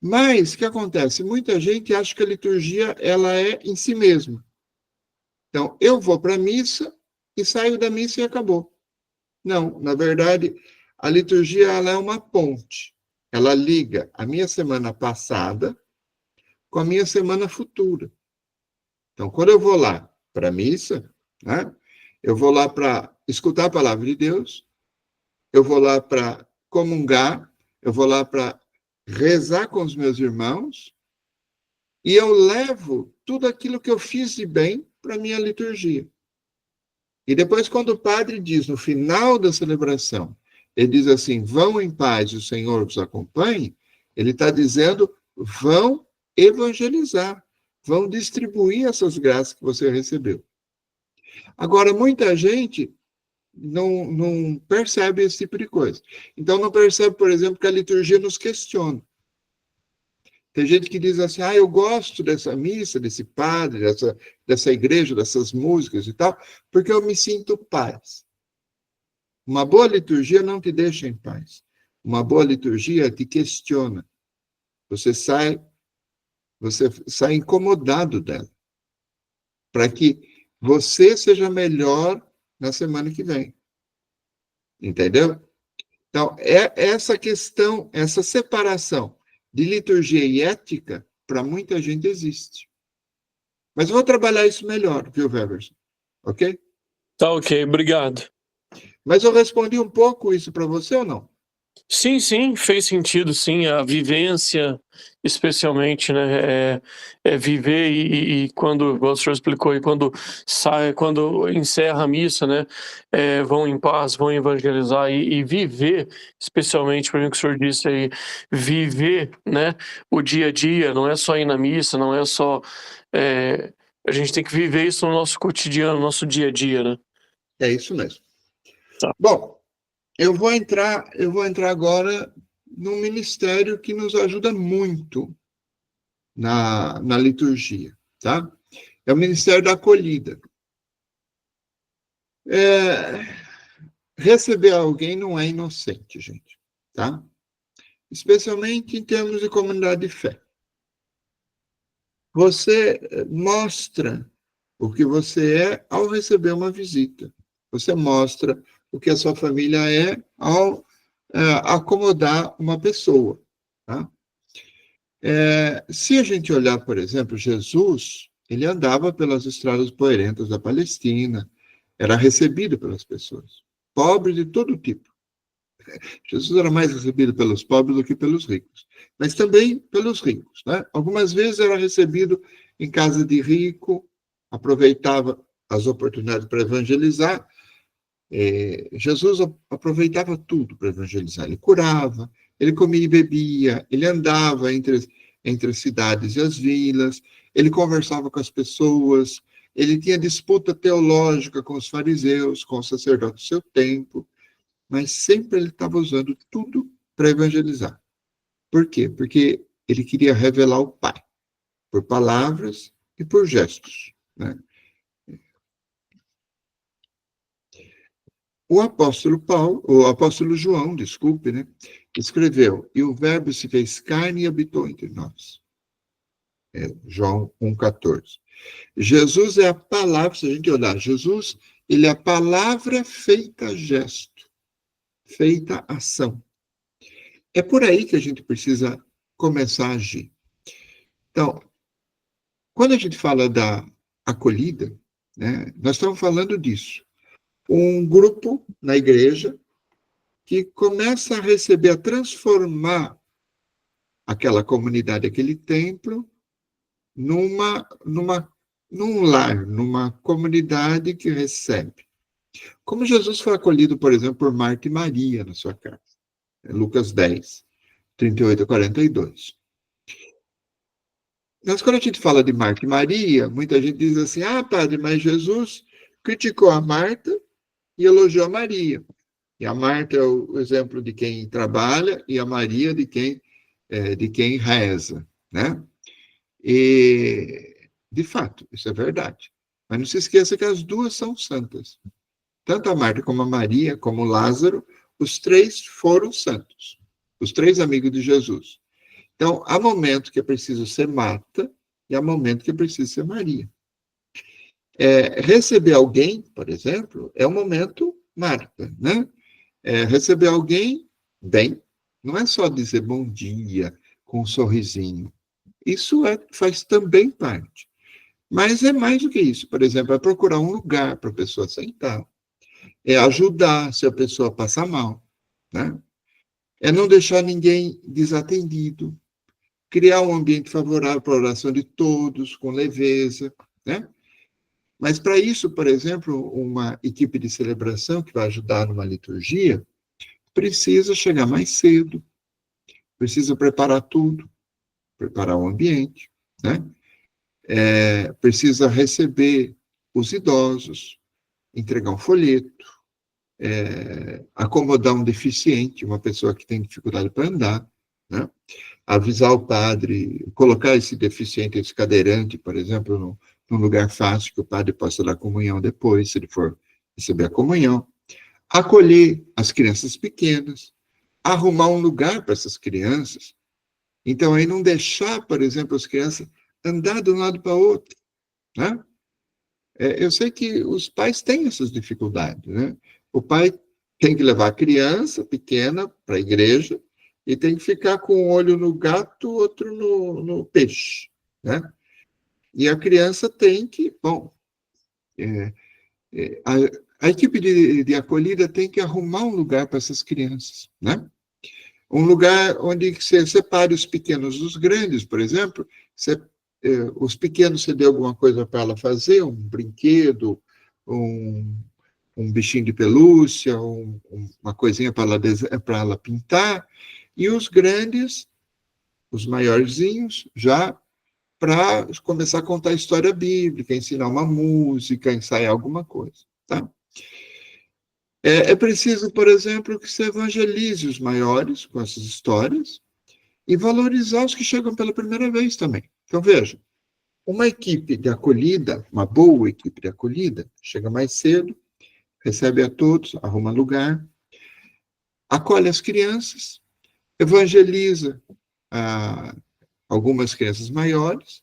S1: Mas, o que acontece? Muita gente acha que a liturgia, ela é em si mesma. Então, eu vou para a missa e saio da missa e acabou. Não, na verdade, a liturgia, ela é uma ponte. Ela liga a minha semana passada com a minha semana futura. Então, quando eu vou lá para a missa, né, eu vou lá para escutar a palavra de Deus, eu vou lá para comungar, eu vou lá para rezar com os meus irmãos, e eu levo tudo aquilo que eu fiz de bem para a minha liturgia. E depois, quando o padre diz, no final da celebração, ele diz assim, vão em paz, o Senhor vos acompanhe, ele está dizendo, vão evangelizar, vão distribuir essas graças que você recebeu. Agora, muita gente não percebe esse tipo de coisa. Então, não percebe, por exemplo, que a liturgia nos questiona. Tem gente que diz assim, eu gosto dessa missa, desse padre, dessa igreja, dessas músicas e tal, porque eu me sinto paz. Uma boa liturgia não te deixa em paz. Uma boa liturgia te questiona. Você sai incomodado dela. Para que você seja melhor na semana que vem. Entendeu? Então, essa questão, essa separação de liturgia e ética, para muita gente existe. Mas eu vou trabalhar isso melhor, viu, Weverson? Ok?
S4: Tá ok, obrigado.
S1: Mas eu respondi um pouco isso para você ou não?
S4: Sim, fez sentido, sim, a vivência, especialmente, né, viver e quando, igual o senhor explicou, e quando encerra a missa, né, vão em paz, vão evangelizar e viver, especialmente, para mim, o que o senhor disse aí, viver, né, o dia a dia, não é só ir na missa, não é só, a gente tem que viver isso no nosso cotidiano, no nosso dia a dia, né?
S1: É isso mesmo.
S4: Tá.
S1: Bom, eu vou entrar agora num ministério que nos ajuda muito na liturgia, tá? É o ministério da acolhida. Receber alguém não é inocente, gente, tá? Especialmente em termos de comunidade de fé. Você mostra o que você é ao receber uma visita. Você mostra o que a sua família é ao acomodar uma pessoa. Tá? Se a gente olhar, por exemplo, Jesus, ele andava pelas estradas poeirentas da Palestina, era recebido pelas pessoas, pobres de todo tipo. Jesus era mais recebido pelos pobres do que pelos ricos, mas também pelos ricos, né? Algumas vezes era recebido em casa de rico, aproveitava as oportunidades para evangelizar. Jesus aproveitava tudo para evangelizar. Ele curava, ele comia e bebia, ele andava entre as cidades e as vilas, ele conversava com as pessoas, ele tinha disputa teológica com os fariseus, com os sacerdotes do seu tempo, mas sempre ele estava usando tudo para evangelizar. Por quê? Porque ele queria revelar o Pai, por palavras e por gestos, né? O apóstolo João, desculpe, né, escreveu: e o Verbo se fez carne e habitou entre nós. João 1,14. Jesus é a palavra, se a gente olhar, Jesus, ele é a palavra feita gesto, feita ação. É por aí que a gente precisa começar a agir. Então, quando a gente fala da acolhida, né, nós estamos falando disso. Um grupo na igreja que começa a receber, a transformar aquela comunidade, aquele templo, num lar, numa comunidade que recebe. Como Jesus foi acolhido, por exemplo, por Marta e Maria na sua casa. Lucas 10, 38 a 42. Mas quando a gente fala de Marta e Maria, muita gente diz assim: ah, padre, mas Jesus criticou a Marta e elogiou a Maria. E a Marta é o exemplo de quem trabalha e a Maria de quem reza, né? E, de fato, isso é verdade. Mas não se esqueça que as duas são santas. Tanto a Marta como a Maria, como Lázaro, os três foram santos. Os três amigos de Jesus. Então, há momento que é preciso ser Marta e há momento que é preciso ser Maria. Receber alguém, por exemplo, é um momento Marta, né? Receber alguém bem, não é só dizer bom dia com um sorrisinho. Isso faz também parte. Mas é mais do que isso. Por exemplo, é procurar um lugar para a pessoa sentar. É ajudar se a pessoa passar mal, né? É não deixar ninguém desatendido. Criar um ambiente favorável para a oração de todos, com leveza, né? Mas para isso, por exemplo, uma equipe de celebração que vai ajudar numa liturgia precisa chegar mais cedo, precisa preparar tudo, preparar o ambiente, né? Precisa receber os idosos, entregar um folheto, acomodar um deficiente, uma pessoa que tem dificuldade para andar, né? Avisar o padre, colocar esse deficiente, esse cadeirante, por exemplo, num lugar fácil que o padre possa dar comunhão depois, se ele for receber a comunhão. Acolher as crianças pequenas, arrumar um lugar para essas crianças. Então, aí não deixar, por exemplo, as crianças andar de um lado para o outro, né? Eu sei que os pais têm essas dificuldades, né? O pai tem que levar a criança pequena para a igreja e tem que ficar com um olho no gato, outro no peixe, né? E a criança tem que, bom, a equipe de acolhida tem que arrumar um lugar para essas crianças, né? Um lugar onde você separe os pequenos dos grandes, por exemplo. Os pequenos, você deu alguma coisa para ela fazer, um brinquedo, um bichinho de pelúcia, uma coisinha para ela pintar, e os grandes, os maiorzinhos, já para começar a contar a história bíblica, ensinar uma música, ensaiar alguma coisa, tá? É preciso, por exemplo, que você evangelize os maiores com essas histórias e valorizar os que chegam pela primeira vez também. Então, veja, uma equipe de acolhida, uma boa equipe de acolhida, chega mais cedo, recebe a todos, arruma lugar, acolhe as crianças, evangeliza algumas crianças maiores,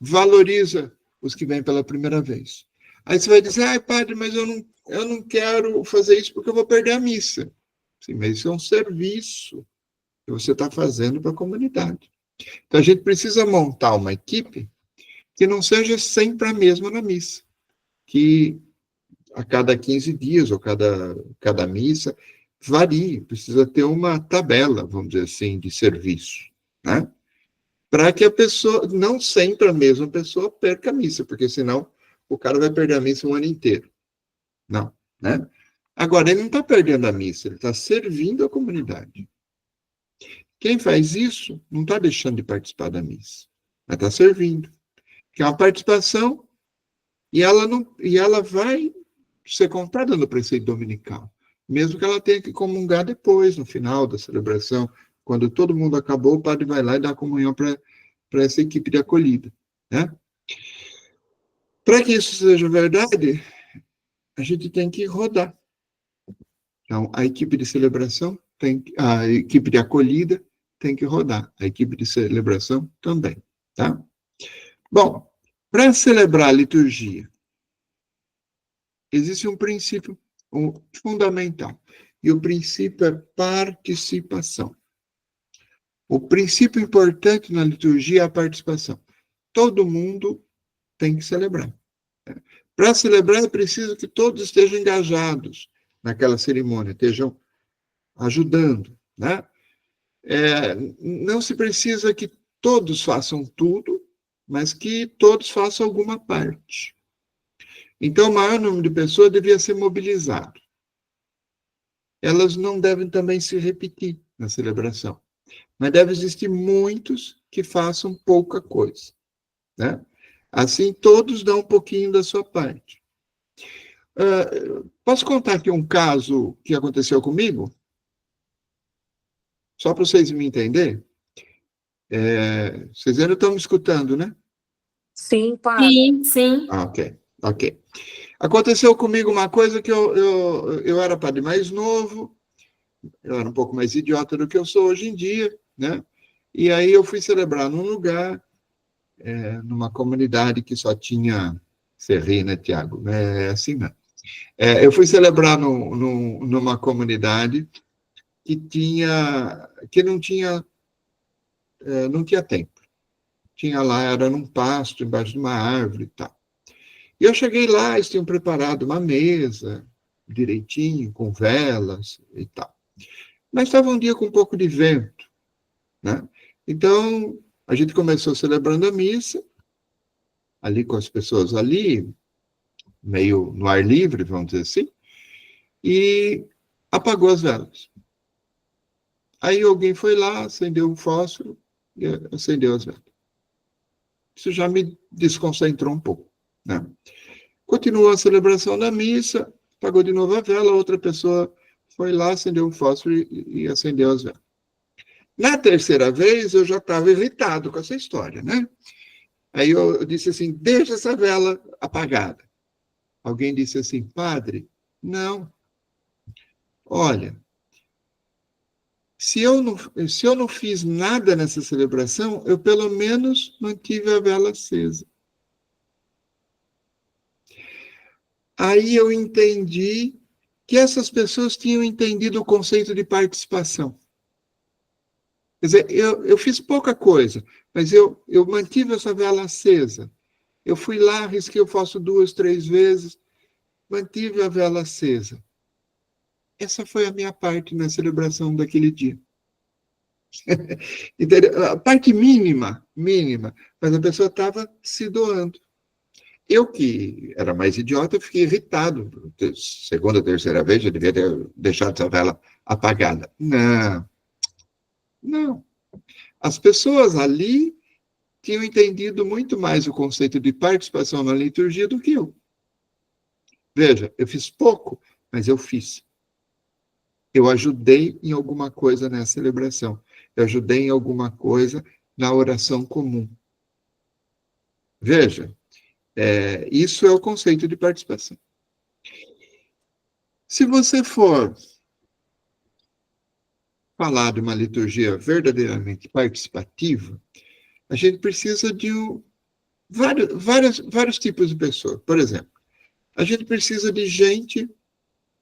S1: valoriza os que vêm pela primeira vez. Aí você vai dizer: padre, mas eu não quero fazer isso porque eu vou perder a missa. Sim, mas isso é um serviço que você está fazendo para a comunidade. Então, a gente precisa montar uma equipe que não seja sempre a mesma na missa, que a cada 15 dias ou cada missa varie, precisa ter uma tabela, vamos dizer assim, de serviço, né? Para que a pessoa, não sempre a mesma pessoa perca a missa, porque senão o cara vai perder a missa um ano inteiro. Não, né? Agora, ele não está perdendo a missa, ele está servindo a comunidade. Quem faz isso não está deixando de participar da missa, mas está servindo. Que é uma participação e ela vai ser contada no preceito dominical, mesmo que ela tenha que comungar depois, no final da celebração. Quando todo mundo acabou, o padre vai lá e dá a comunhão para essa equipe de acolhida, né? Para que isso seja verdade, a gente tem que rodar. Então, a equipe de celebração, a equipe de acolhida tem que rodar. A equipe de celebração também, tá? Bom, para celebrar a liturgia, existe um princípio fundamental. E o princípio é participação. O princípio importante na liturgia é a participação. Todo mundo tem que celebrar. Para celebrar, é preciso que todos estejam engajados naquela cerimônia, estejam ajudando, né? Não se precisa que todos façam tudo, mas que todos façam alguma parte. Então, o maior número de pessoas devia ser mobilizado. Elas não devem também se repetir na celebração, mas deve existir muitos que façam pouca coisa, né? Assim, todos dão um pouquinho da sua parte. Posso contar aqui um caso que aconteceu comigo? Só para vocês me entenderem. Vocês ainda estão me escutando, né?
S2: Sim, padre.
S5: Sim, sim.
S1: Ok. Aconteceu comigo uma coisa que eu era padre mais novo, eu era um pouco mais idiota do que eu sou hoje em dia, né? E aí eu fui celebrar num lugar, numa comunidade que só tinha... Você ri, né, Tiago? É assim, né? Eu fui celebrar numa comunidade que não tinha templo. Tinha lá, era num pasto, embaixo de uma árvore e tal. E eu cheguei lá, eles tinham preparado uma mesa, direitinho, com velas e tal. Mas estava um dia com um pouco de vento, né? Então, a gente começou celebrando a missa, ali com as pessoas ali, meio no ar livre, vamos dizer assim, e apagou as velas. Aí alguém foi lá, acendeu um fósforo e acendeu as velas. Isso já me desconcentrou um pouco, né? Continuou a celebração da missa, apagou de novo a vela, outra pessoa foi lá, acendeu um fósforo e acendeu as velas. Na terceira vez, eu já estava irritado com essa história, né? Aí eu disse assim, deixa essa vela apagada. Alguém disse assim, padre, não. Olha, se eu não fiz nada nessa celebração, eu pelo menos mantive a vela acesa. Aí eu entendi que essas pessoas tinham entendido o conceito de participação. Quer dizer, eu fiz pouca coisa, mas eu mantive essa vela acesa. Eu fui lá, risquei o fósforo 2, 3 vezes, mantive a vela acesa. Essa foi a minha parte na celebração daquele dia. A parte mínima, mas a pessoa estava se doando. Eu, que era mais idiota, fiquei irritado. Segunda, terceira vez, eu devia ter deixado essa vela apagada. Não. As pessoas ali tinham entendido muito mais o conceito de participação na liturgia do que eu. Veja, eu fiz pouco, mas eu fiz. Eu ajudei em alguma coisa nessa celebração. Eu ajudei em alguma coisa na oração comum. Veja, isso é o conceito de participação. Se você for falar de uma liturgia verdadeiramente participativa, a gente precisa de vários tipos de pessoas. Por exemplo, a gente precisa de gente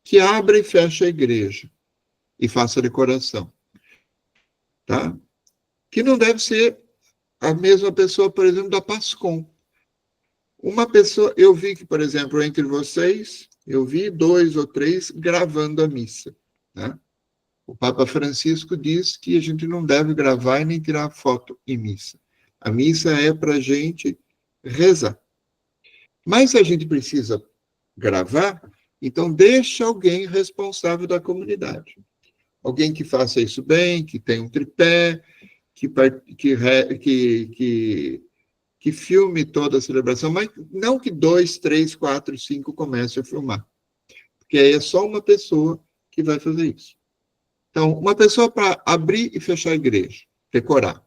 S1: que abra e fecha a igreja e faça decoração. Tá? Que não deve ser a mesma pessoa, por exemplo, da Pascom. Uma pessoa, eu vi que, por exemplo, entre vocês, eu vi 2 ou 3 gravando a missa, né? O Papa Francisco diz que a gente não deve gravar e nem tirar foto em missa. A missa é para a gente rezar. Mas se a gente precisa gravar, então deixa alguém responsável da comunidade. Alguém que faça isso bem, que tenha um tripé, que filme toda a celebração, mas não que 2, 3, 4, 5 comecem a filmar. Porque aí é só uma pessoa que vai fazer isso. Então, uma pessoa para abrir e fechar a igreja, decorar.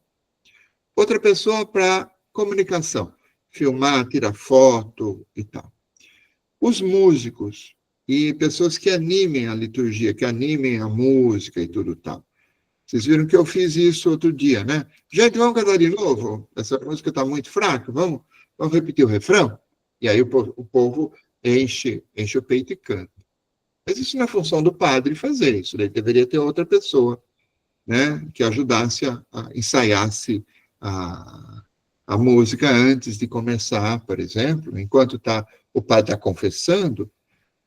S1: Outra pessoa para comunicação, filmar, tirar foto e tal. Os músicos e pessoas que animem a liturgia, que animem a música e tudo tal. Vocês viram que eu fiz isso outro dia, né? Gente, vamos cantar de novo? Essa música está muito fraca, vamos repetir o refrão? E aí o povo enche o peito e canta. Mas isso não é função do padre fazer isso, daí deveria ter outra pessoa, né, que ajudasse ensaiasse a música antes de começar, por exemplo, enquanto o padre está confessando,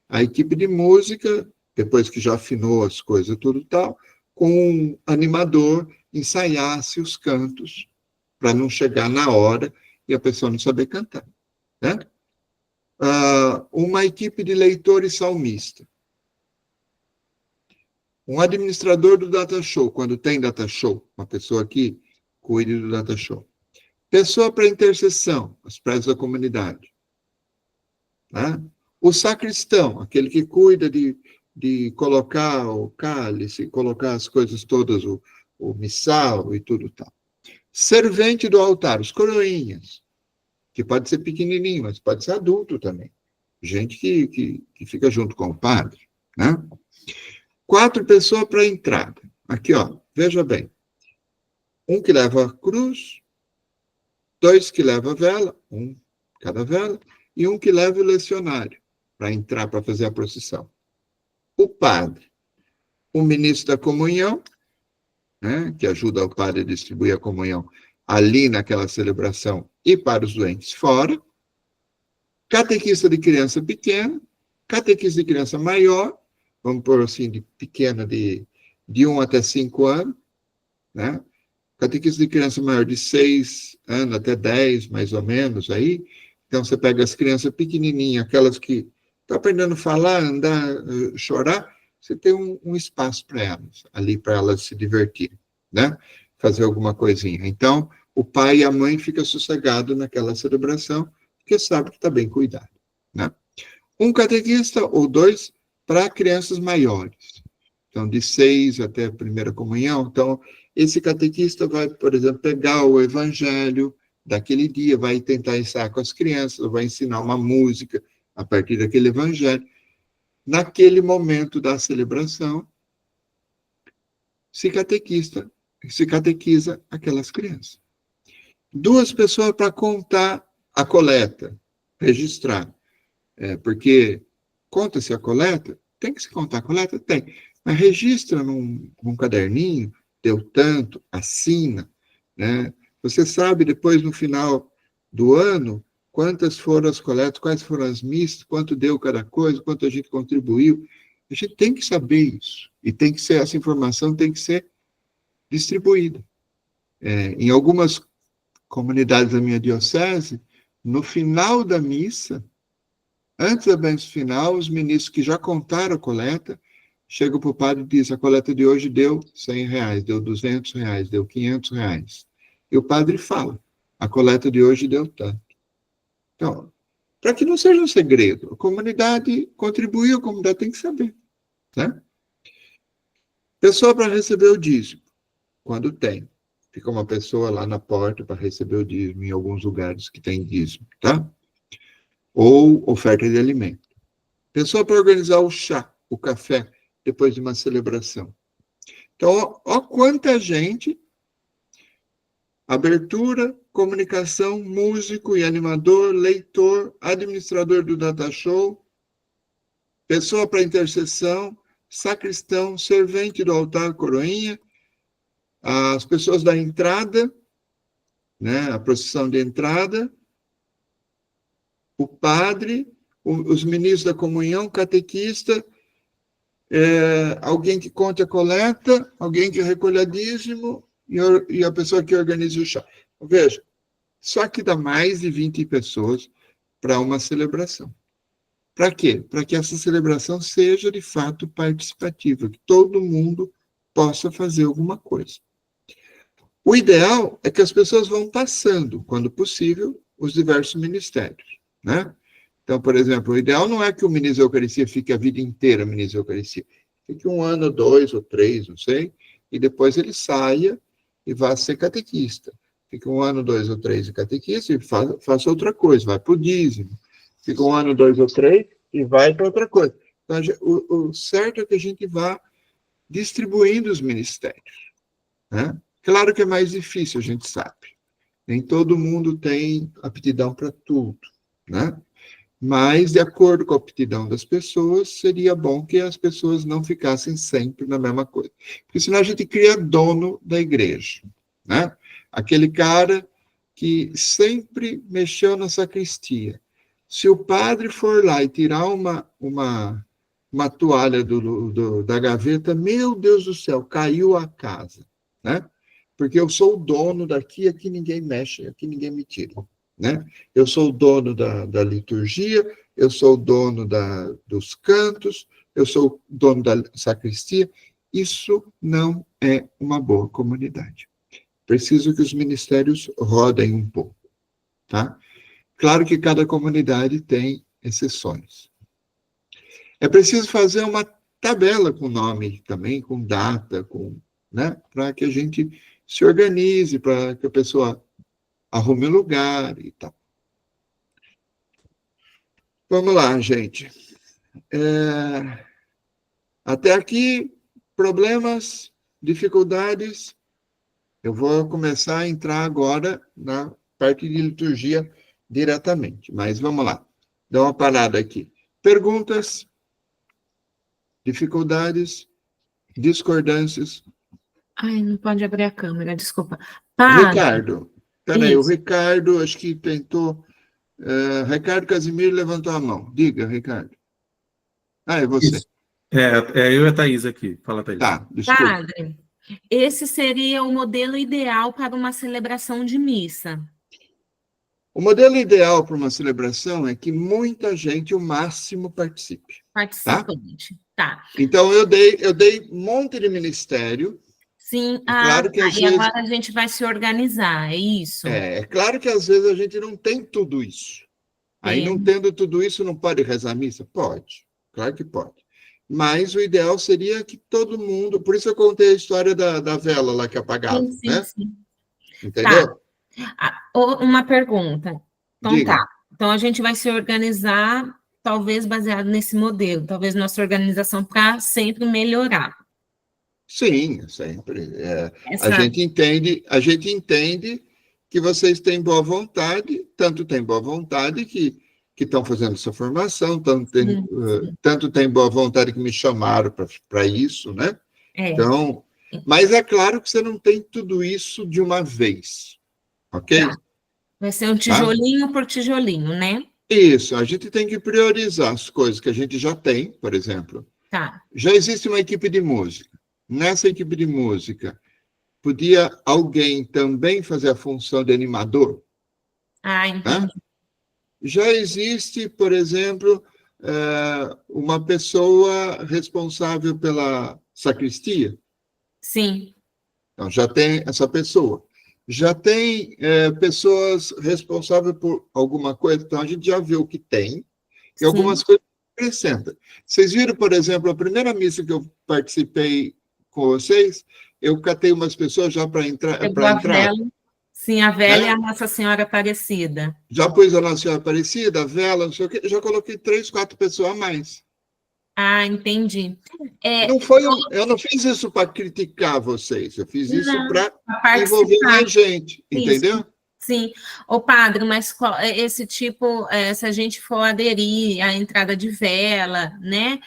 S1: a equipe de música, depois que já afinou as coisas tudo tal, com um animador, ensaiasse os cantos, para não chegar na hora e a pessoa não saber cantar, né? Uma equipe de leitor e salmista. Um administrador do data show, quando tem data show, uma pessoa que cuide do data show. Pessoa para intercessão, as preces da comunidade. Né? O sacristão, aquele que cuida de colocar o cálice, colocar as coisas todas, o missal e tudo tal. Servente do altar, os coroinhas, que pode ser pequenininho, mas pode ser adulto também. Gente que fica junto com o padre. Né? 4 pessoas para a entrada. Aqui, ó, veja bem. Um que leva a cruz, 2 que leva a vela, um cada vela, e um que leva o lecionário, para entrar, para fazer a procissão. O padre, o ministro da comunhão, né, que ajuda o padre a distribuir a comunhão ali naquela celebração e para os doentes fora, catequista de criança pequena, catequista de criança maior, vamos pôr assim, de pequena, de 1 até 5 anos, né? Catequista de criança maior de 6 anos até 10, mais ou menos, aí. Então, você pega as crianças pequenininhas, aquelas que estão aprendendo a falar, andar, chorar, você tem um espaço para elas, ali para elas se divertirem, né? Fazer alguma coisinha. Então, o pai e a mãe ficam sossegados naquela celebração, porque sabe que está bem cuidado, né? Um catequista ou 2 para crianças maiores. Então, de 6 até a primeira comunhão. Então, esse catequista vai, por exemplo, pegar o evangelho daquele dia, vai tentar ensaiar com as crianças, vai ensinar uma música a partir daquele evangelho. Naquele momento da celebração, se catequiza aquelas crianças. 2 pessoas para contar a coleta, registrar. Porque conta-se a coleta, tem que se contar a coleta? Tem. Mas registra num caderninho, deu tanto, assina, né? Você sabe depois, no final do ano, quantas foram as coletas, quais foram as missas, quanto deu cada coisa, quanto a gente contribuiu. A gente tem que saber isso. E tem que ser, essa informação tem que ser distribuída. Em algumas comunidades da minha diocese, no final da missa, antes da bênção final, os ministros que já contaram a coleta, chegam para o padre e dizem, a coleta de hoje deu R$100, deu R$200, deu R$500. E o padre fala, a coleta de hoje deu tanto. Então, para que não seja um segredo, a comunidade contribuiu, a comunidade tem que saber. Né? Pessoa para receber o dízimo, quando tem. Fica uma pessoa lá na porta para receber o dízimo, em alguns lugares que tem dízimo, tá? Ou oferta de alimento. Pessoa para organizar o chá, o café, depois de uma celebração. Então, ó quanta gente, abertura, comunicação, músico e animador, leitor, administrador do data show, pessoa para intercessão, sacristão, servente do altar, coroinha, as pessoas da entrada, né, a procissão de entrada, o padre, os ministros da comunhão, catequista, alguém que conte a coleta, alguém que recolha dízimo e a pessoa que organiza o chá. Veja, só que dá mais de 20 pessoas para uma celebração. Para quê? Para que essa celebração seja, de fato, participativa, que todo mundo possa fazer alguma coisa. O ideal é que as pessoas vão passando, quando possível, os diversos ministérios, né? Então, por exemplo, o ideal não é que o ministro da Eucaristia fique a vida inteira ministro da Eucaristia. Fique 1 ano, 2 ou 3, não sei, e depois ele saia e vá ser catequista. Fica 1 ano, 2 ou 3 de catequista e faça outra coisa, vai para o dízimo. Fica 1 ano, 2 ou 3 e vai para outra coisa. Então, o certo é que a gente vá distribuindo os ministérios, né? Claro que é mais difícil, a gente sabe. Nem todo mundo tem aptidão para tudo, né? Mas, de acordo com a aptidão das pessoas, seria bom que as pessoas não ficassem sempre na mesma coisa. Porque senão a gente cria dono da igreja, né? Aquele cara que sempre mexeu na sacristia. Se o padre for lá e tirar uma toalha da gaveta, meu Deus do céu, caiu a casa, né? Porque eu sou o dono daqui, aqui ninguém mexe, aqui ninguém me tira, né? Eu sou o dono da liturgia, eu sou o dono dos cantos, eu sou o dono da sacristia. Isso não é uma boa comunidade. Preciso que os ministérios rodem um pouco, tá? Claro que cada comunidade tem exceções. É preciso fazer uma tabela com nome também, com data, né? Para que a gente se organize, para que a pessoa arrume lugar e tal. Vamos lá, gente. Até aqui, problemas, dificuldades. Eu vou começar a entrar agora na parte de liturgia diretamente, mas vamos lá. Dá uma parada aqui. Perguntas, dificuldades, discordâncias.
S2: Ai, não pode abrir a câmera, desculpa. Padre,
S1: Ricardo, peraí, o
S2: isso.
S1: Ricardo, acho que tentou... Ricardo Casimiro levantou a mão. Diga, Ricardo. É você.
S3: Isso. É eu e a Thaís aqui. Fala, Thaís.
S1: Tá, desculpa.
S2: Padre, esse seria o modelo ideal para uma celebração de missa.
S1: O modelo ideal para uma celebração é que muita gente, o máximo, participe.
S2: Participante. Tá.
S1: Então, eu dei um monte de ministério.
S2: Sim,
S1: Claro que às
S2: e
S1: vezes...
S2: agora a gente vai se organizar, é isso?
S1: É claro que às vezes a gente não tem tudo isso. Aí, não tendo tudo isso, não pode rezar a missa? Pode, claro que pode. Mas o ideal seria que todo mundo... Por isso eu contei a história da vela lá que apagava,
S2: Sim,
S1: né?
S2: sim.
S1: Entendeu?
S2: Uma pergunta. Então
S1: Diga.
S2: tá. Então a gente vai se organizar, talvez baseado nesse modelo, talvez nossa organização para sempre melhorar.
S1: Sim, sempre. A gente entende que vocês têm boa vontade, tanto têm boa vontade que estão fazendo essa formação, tanto tem boa vontade que me chamaram para isso, né? Então, mas é claro que você não tem tudo isso de uma vez, ok?
S2: Tá. Vai ser um tijolinho por tijolinho, né?
S1: Isso, a gente tem que priorizar as coisas que a gente já tem, por exemplo.
S2: Tá.
S1: Já existe uma equipe de música. Nessa equipe de música, podia alguém também fazer a função de animador?
S2: Entendi.
S1: Né? Já existe, por exemplo, uma pessoa responsável pela sacristia?
S2: Sim.
S1: Então, já tem essa pessoa. Já tem pessoas responsáveis por alguma coisa? Então, a gente já viu o que tem, e algumas coisas acrescenta. Vocês viram, por exemplo, a primeira missa que eu participei com vocês, eu catei umas pessoas já para entrar.
S2: Vela. Sim, a vela, né? E a Nossa Senhora Aparecida.
S1: Já pus a Nossa Senhora Aparecida, a vela, não sei o quê, já coloquei 3, 4 pessoas a mais.
S2: Entendi.
S1: Eu não fiz isso para criticar vocês, eu fiz isso para envolver
S2: participar.
S1: mais gente, entendeu?
S2: Sim. Ô, padre, mas esse tipo, se a gente for aderir à entrada de vela, né,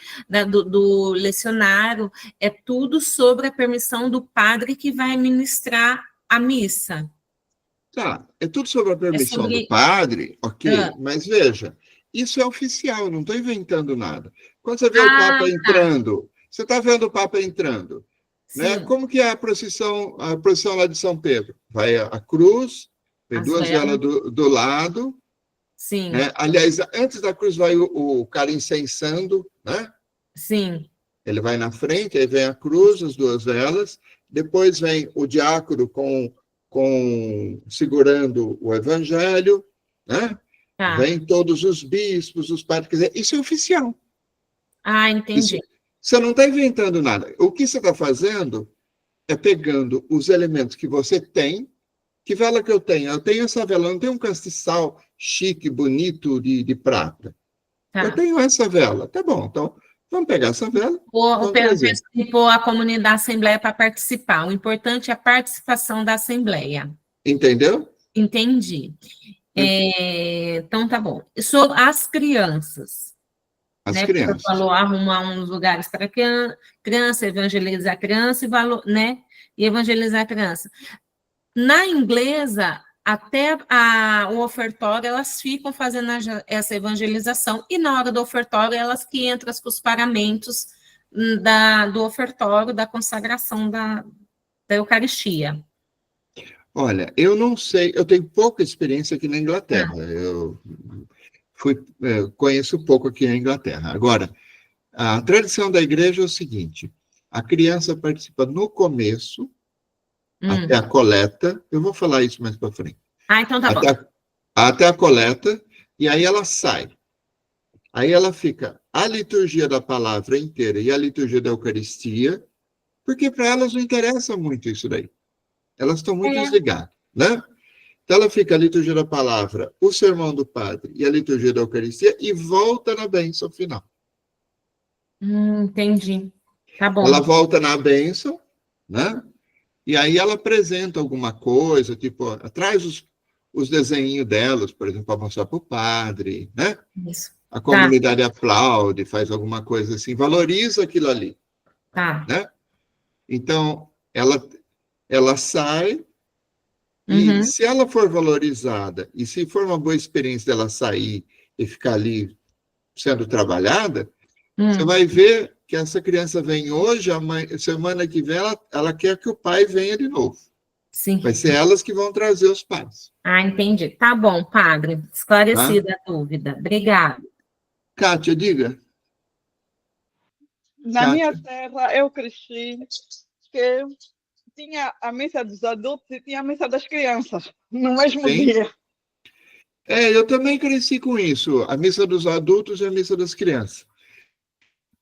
S2: do lecionário, é tudo sobre a permissão do padre que vai ministrar a missa.
S1: Tá, é tudo sobre a permissão do padre, ok, mas veja, isso é oficial, não estou inventando nada. Quando você vê o Papa entrando, Você está vendo o Papa entrando, né? Como que é a procissão lá de São Pedro? Vai a cruz, tem duas velas do lado,
S2: sim.
S1: Né? Aliás, antes da cruz vai o cara incensando, né?
S2: Sim.
S1: Ele vai na frente, aí vem a cruz, as duas velas, depois vem o diácono segurando o evangelho, né?
S2: Tá.
S1: Vem todos os bispos, os padres, quer dizer, isso é oficial.
S2: Ah, entendi.
S1: Você não está inventando nada. O que você está fazendo é pegando os elementos que você tem. Que vela que eu tenho? Eu tenho essa vela, eu não tenho um castiçal chique, bonito, de prata.
S2: Tá.
S1: Eu tenho essa vela. Tá bom, então vamos pegar essa vela.
S2: O participou a comunidade da Assembleia para participar. O importante é a participação da Assembleia.
S1: Entendeu?
S2: Entendi. Então, tá bom. Sobre as crianças.
S1: As
S2: né?
S1: crianças.
S2: Você falou arrumar uns lugares para criança, evangelizar a criança, né? E evangelizar a criança. Na inglesa, até o ofertório, elas ficam fazendo essa evangelização, e na hora do ofertório, elas que entram com os paramentos do ofertório, da consagração da Eucaristia.
S1: Olha, eu não sei, eu tenho pouca experiência aqui na Inglaterra, eu conheço pouco aqui na Inglaterra. Agora, a tradição da igreja é o seguinte, a criança participa no começo, até a coleta, eu vou falar isso mais para frente.
S2: Ah, então tá bom.
S1: Até a coleta, e aí ela sai. Aí ela fica a liturgia da palavra inteira e a liturgia da Eucaristia, porque para elas não interessa muito isso daí. Elas estão muito desligadas, né? Então ela fica a liturgia da palavra, o sermão do padre e a liturgia da Eucaristia e volta na bênção final.
S2: Entendi. Tá bom.
S1: Ela volta na bênção, né? E aí ela apresenta alguma coisa, tipo, traz os desenhinhos delas, por exemplo, para mostrar para o padre, né?
S2: Isso.
S1: A comunidade aplaude, faz alguma coisa assim, valoriza aquilo ali.
S2: Tá.
S1: Né? Então, ela sai, e se ela for valorizada, e se for uma boa experiência dela sair e ficar ali sendo trabalhada, você vai ver que essa criança vem hoje, semana que vem, ela quer que o pai venha de novo.
S2: Sim.
S1: Vai ser elas que vão trazer os pais.
S2: Ah, entendi. Tá bom, padre. Esclarecida a dúvida. Obrigada.
S1: Kátia, diga.
S5: Na minha terra, eu cresci que tinha a missa dos adultos e tinha a missa das crianças, no mesmo dia.
S1: Eu também cresci com isso, a missa dos adultos e a missa das crianças.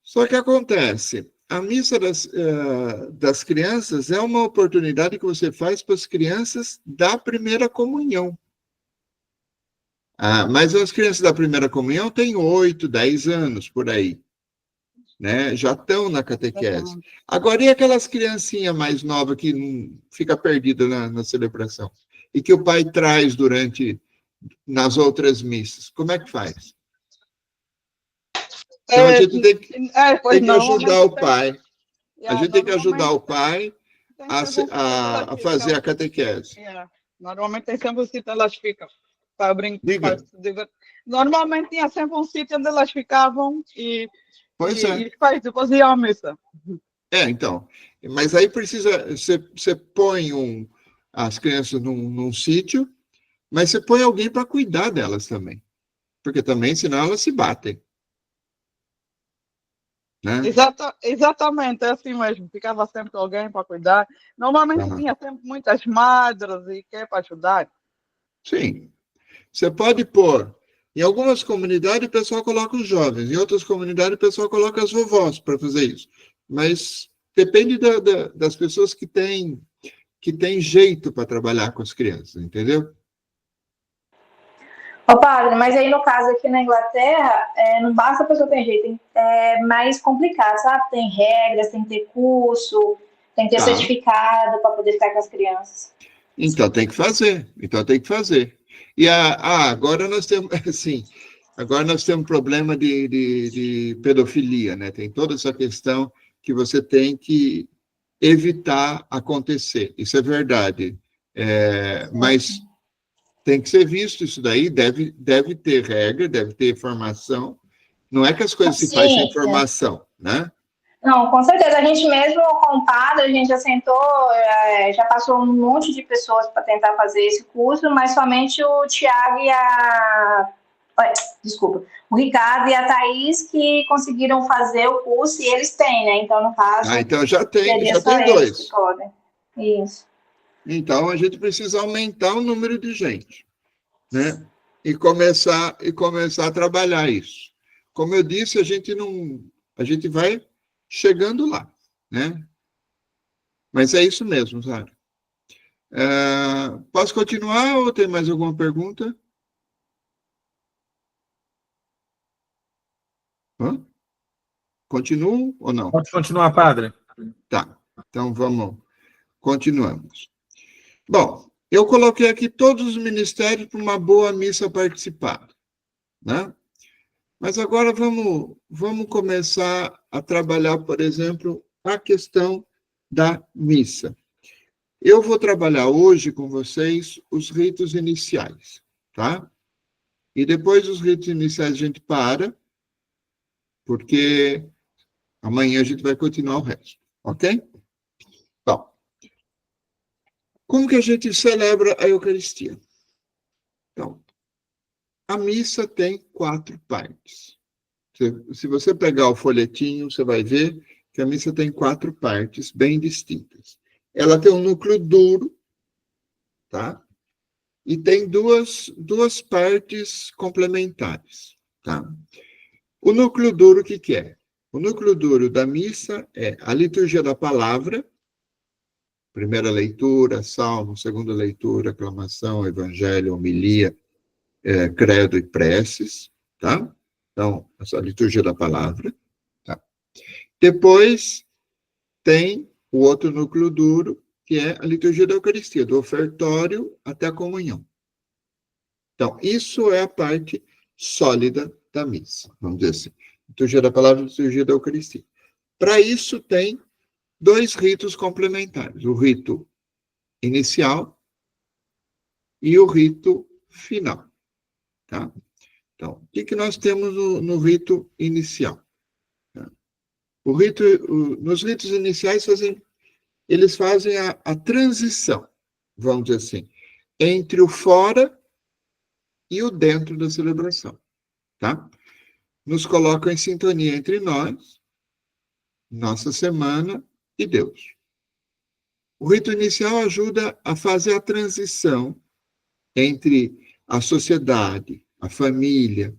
S1: Só que acontece, a missa das crianças é uma oportunidade que você faz para as crianças da primeira comunhão. Mas as crianças da primeira comunhão têm 8, 10 anos, por aí. Né? Já estão na catequese. Agora, e aquelas criancinhas mais novas que fica perdida na celebração? E que o pai traz nas outras missas? Como é que faz? Então, a gente tem que ajudar o pai. A gente tem que ajudar o pai a fazer a catequese.
S5: Normalmente tem sempre um sítio onde elas ficam. Para brincar. Normalmente tinha sempre um sítio onde elas ficavam e os pais depois iam à missa.
S1: Então. Mas aí precisa... Você põe as crianças num sítio, mas você põe alguém para cuidar delas também. Porque também, senão, elas se batem. Né?
S5: Exatamente, é assim mesmo. Ficava sempre alguém para cuidar. Normalmente tinha sempre muitas madres e quem para ajudar.
S1: Sim. Você pode pôr... Em algumas comunidades, o pessoal coloca os jovens. Em outras comunidades, o pessoal coloca as vovós para fazer isso. Mas depende das pessoas que têm jeito para trabalhar com as crianças, entendeu?
S6: Ô, padre, mas aí no caso aqui na Inglaterra, não basta a pessoa ter jeito, é mais complicado, sabe? Tem regras, tem que ter curso, tem que ter certificado para poder ficar com as crianças.
S1: Então tem que fazer. E agora nós temos, assim, problema de pedofilia, né? Tem toda essa questão que você tem que evitar acontecer. Isso é verdade. Mas tem que ser visto isso daí, deve ter regra, deve ter formação. Não é que as coisas se fazem sem formação, né?
S6: Não, com certeza. A gente mesmo com o padre, a gente já sentou, já passou um monte de pessoas para tentar fazer esse curso, mas somente o Tiago e o Ricardo e a Thaís que conseguiram fazer o curso e eles têm, né? Então, no caso...
S1: então já tem 2.
S6: Isso.
S1: Então, a gente precisa aumentar o número de gente, né? E começar a trabalhar isso. Como eu disse, a gente vai chegando lá, né? Mas é isso mesmo, Sara. Posso continuar ou tem mais alguma pergunta? Continuo ou não?
S3: Pode continuar, padre.
S1: Tá, então continuamos. Bom, eu coloquei aqui todos os ministérios para uma boa missa participada, né? Mas agora vamos começar a trabalhar, por exemplo, a questão da missa. Eu vou trabalhar hoje com vocês os ritos iniciais, tá? E depois dos ritos iniciais a gente para, porque amanhã a gente vai continuar o resto, ok? Bom, como que a gente celebra a Eucaristia? Então, a missa tem 4 partes. Se você pegar o folhetinho, você vai ver que a missa tem 4 partes bem distintas. Ela tem um núcleo duro, tá? E tem duas partes complementares, tá? O núcleo duro, o que é? O núcleo duro da missa é a liturgia da palavra, primeira leitura, salmo, segunda leitura, aclamação, evangelho, homilia, credo e preces, tá? Então, essa liturgia da palavra. Tá? Depois, tem o outro núcleo duro, que é a liturgia da Eucaristia, do ofertório até a comunhão. Então, isso é a parte sólida da missa, vamos dizer assim. Liturgia da palavra e liturgia da Eucaristia. Para isso, tem 2 ritos complementares, o rito inicial e o rito final. Tá? Então, o que nós temos no rito inicial? Nos ritos iniciais, eles fazem a transição, vamos dizer assim, entre o fora e o dentro da celebração. Tá? Nos colocam em sintonia entre nós, nossa semana e Deus. O rito inicial ajuda a fazer a transição entre a sociedade, a família,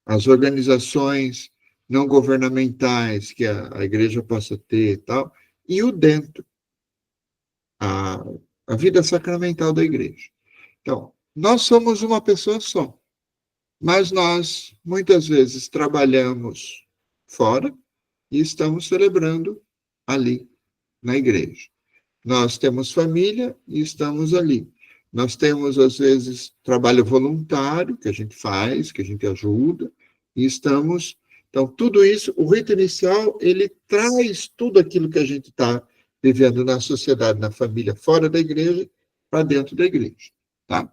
S1: as organizações não governamentais que a igreja possa ter e tal, e o dentro, a vida sacramental da igreja. Então, nós somos uma pessoa só, mas nós, muitas vezes, trabalhamos fora e estamos celebrando ali, na igreja. Nós temos família e estamos ali. Nós temos, às vezes, trabalho voluntário, que a gente faz, que a gente ajuda, e estamos... Então, tudo isso, o rito inicial, ele traz tudo aquilo que a gente está vivendo na sociedade, na família, fora da igreja, para dentro da igreja. Tá?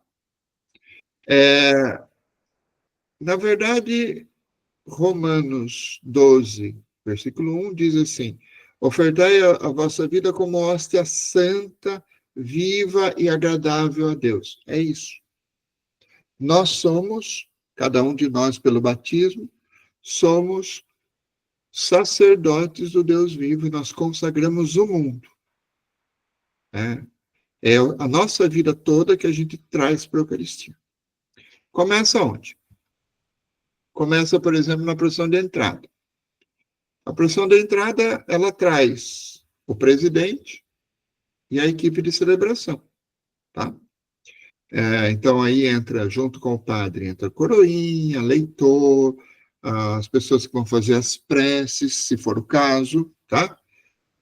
S1: Na verdade, Romanos 12, versículo 1, diz assim: ofertai a vossa vida como hóstia santa, viva e agradável a Deus. É isso. Nós somos, cada um de nós pelo batismo, somos sacerdotes do Deus vivo e nós consagramos o mundo. É a nossa vida toda que a gente traz para a Eucaristia. Começa onde? Começa, por exemplo, na procissão de entrada. A procissão de entrada, ela traz o presidente e a equipe de celebração, tá? Então, aí entra, junto com o padre, entra coroinha, leitor, as pessoas que vão fazer as preces, se for o caso, tá?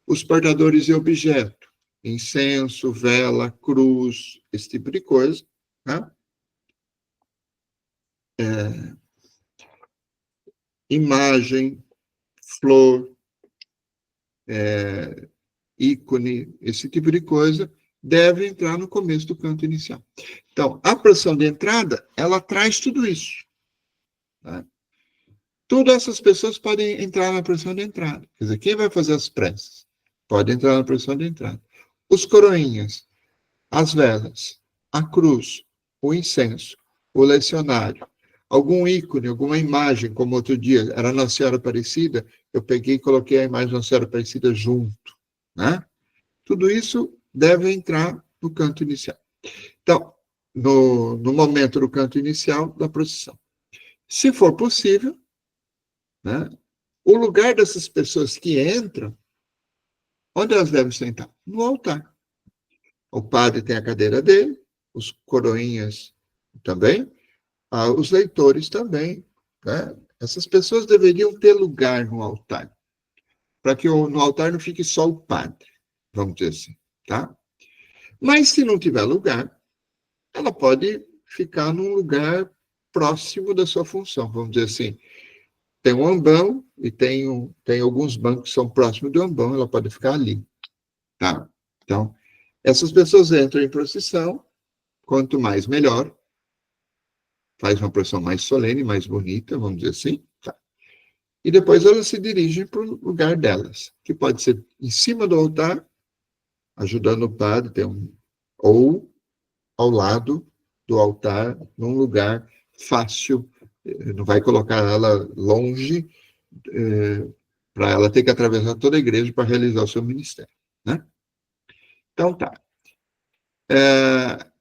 S1: Os portadores de objeto, incenso, vela, cruz, esse tipo de coisa, tá? Imagem, flor, ícone, esse tipo de coisa, deve entrar no começo do canto inicial. Então, a procissão de entrada, ela traz tudo isso. Tá? Todas essas pessoas podem entrar na procissão de entrada. Quer dizer, quem vai fazer as preces pode entrar na procissão de entrada. Os coroinhas, as velas, a cruz, o incenso, o lecionário, algum ícone, alguma imagem, como outro dia era Nossa Senhora Aparecida, eu peguei e coloquei a imagem da Nossa Senhora Aparecida junto, né? Tudo isso deve entrar no canto inicial. Então, no momento do canto inicial da procissão. Se for possível, né, o lugar dessas pessoas que entram, onde elas devem sentar? No altar. O padre tem a cadeira dele, os coroinhas também, os leitores também, né? Essas pessoas deveriam ter lugar no altar, para que no altar não fique só o padre, vamos dizer assim, tá? Mas se não tiver lugar, ela pode ficar num lugar próximo da sua função, vamos dizer assim. Tem um ambão e tem alguns bancos que são próximos do ambão, ela pode ficar ali, tá? Então, essas pessoas entram em procissão, quanto mais melhor, faz uma procissão mais solene, mais bonita, vamos dizer assim, tá? E depois elas se dirigem para o lugar delas, que pode ser em cima do altar, ajudando o padre, ou ao lado do altar, num lugar fácil, não vai colocar ela longe, para ela ter que atravessar toda a igreja para realizar o seu ministério, né? Então tá.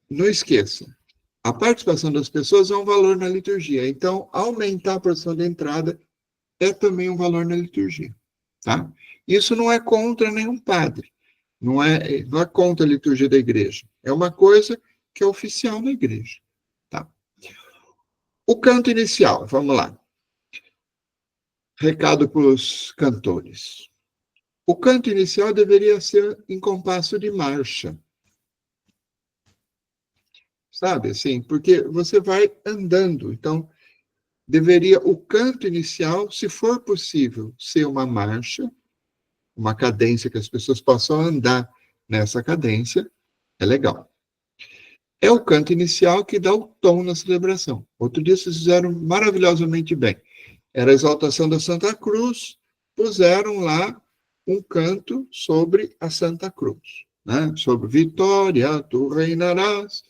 S1: Não esqueça, a participação das pessoas é um valor na liturgia, então aumentar a procissão de entrada é também um valor na liturgia, tá? Isso não é contra nenhum padre, não é contra a liturgia da igreja, é uma coisa que é oficial na igreja, tá? O canto inicial, vamos lá. Recado para os cantores. O canto inicial deveria ser em compasso de marcha. Sabe, assim, porque você vai andando. Então, o canto inicial, se for possível, ser uma marcha, uma cadência que as pessoas possam andar nessa cadência, é legal. É o canto inicial que dá o tom na celebração. Outro dia vocês fizeram maravilhosamente bem. Era a exaltação da Santa Cruz, puseram lá um canto sobre a Santa Cruz, né? Sobre Vitória, tu reinarás.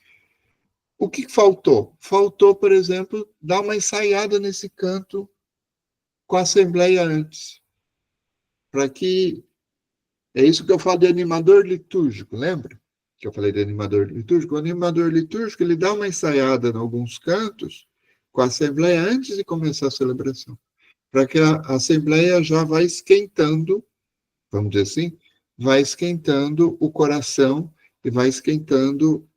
S1: O que faltou? Faltou, por exemplo, dar uma ensaiada nesse canto com a Assembleia antes. Para que... É isso que eu falo de animador litúrgico, lembra? Que eu falei de animador litúrgico. O animador litúrgico, ele dá uma ensaiada em alguns cantos com a Assembleia antes de começar a celebração. Para que a Assembleia já vá esquentando, vamos dizer assim, vai esquentando o coração e vai esquentando,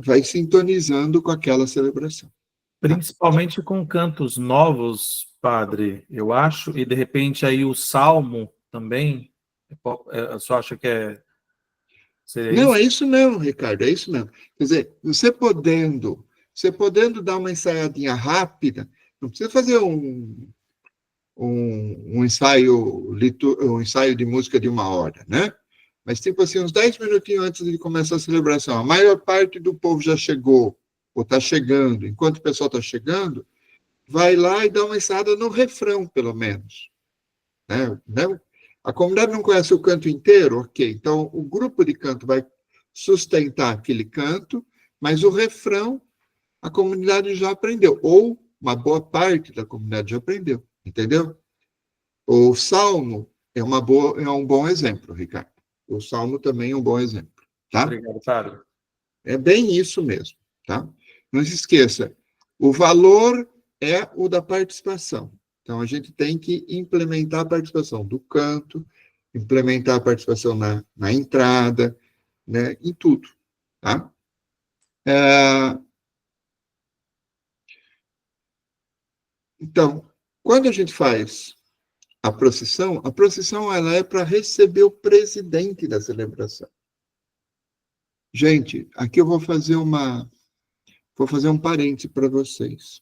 S1: vai sintonizando com aquela celebração.
S3: Principalmente com cantos novos, padre, eu acho, e de repente aí o salmo também, eu só acho que
S1: Não, é isso mesmo, Ricardo, é isso mesmo. Quer dizer, você podendo dar uma ensaiadinha rápida, não precisa fazer um ensaio de música de 1 hora, né? Mas, tipo assim, uns 10 minutinhos antes de começar a celebração, a maior parte do povo já chegou, ou está chegando. Enquanto o pessoal está chegando, vai lá e dá uma ensaiada no refrão, pelo menos. Né? A comunidade não conhece o canto inteiro? Ok. Então, o grupo de canto vai sustentar aquele canto, mas o refrão, a comunidade já aprendeu. Ou uma boa parte da comunidade já aprendeu. Entendeu? O Salmo é um bom exemplo, Ricardo. O Salmo também é um bom exemplo. Tá?
S3: Obrigado, padre.
S1: É bem isso mesmo. Tá? Não se esqueça, o valor é o da participação. Então, a gente tem que implementar a participação do canto, implementar a participação na entrada, né, em tudo. Tá? Então, quando a gente faz a procissão ela é para receber o presidente da celebração. Gente, aqui eu vou fazer um parêntese para vocês.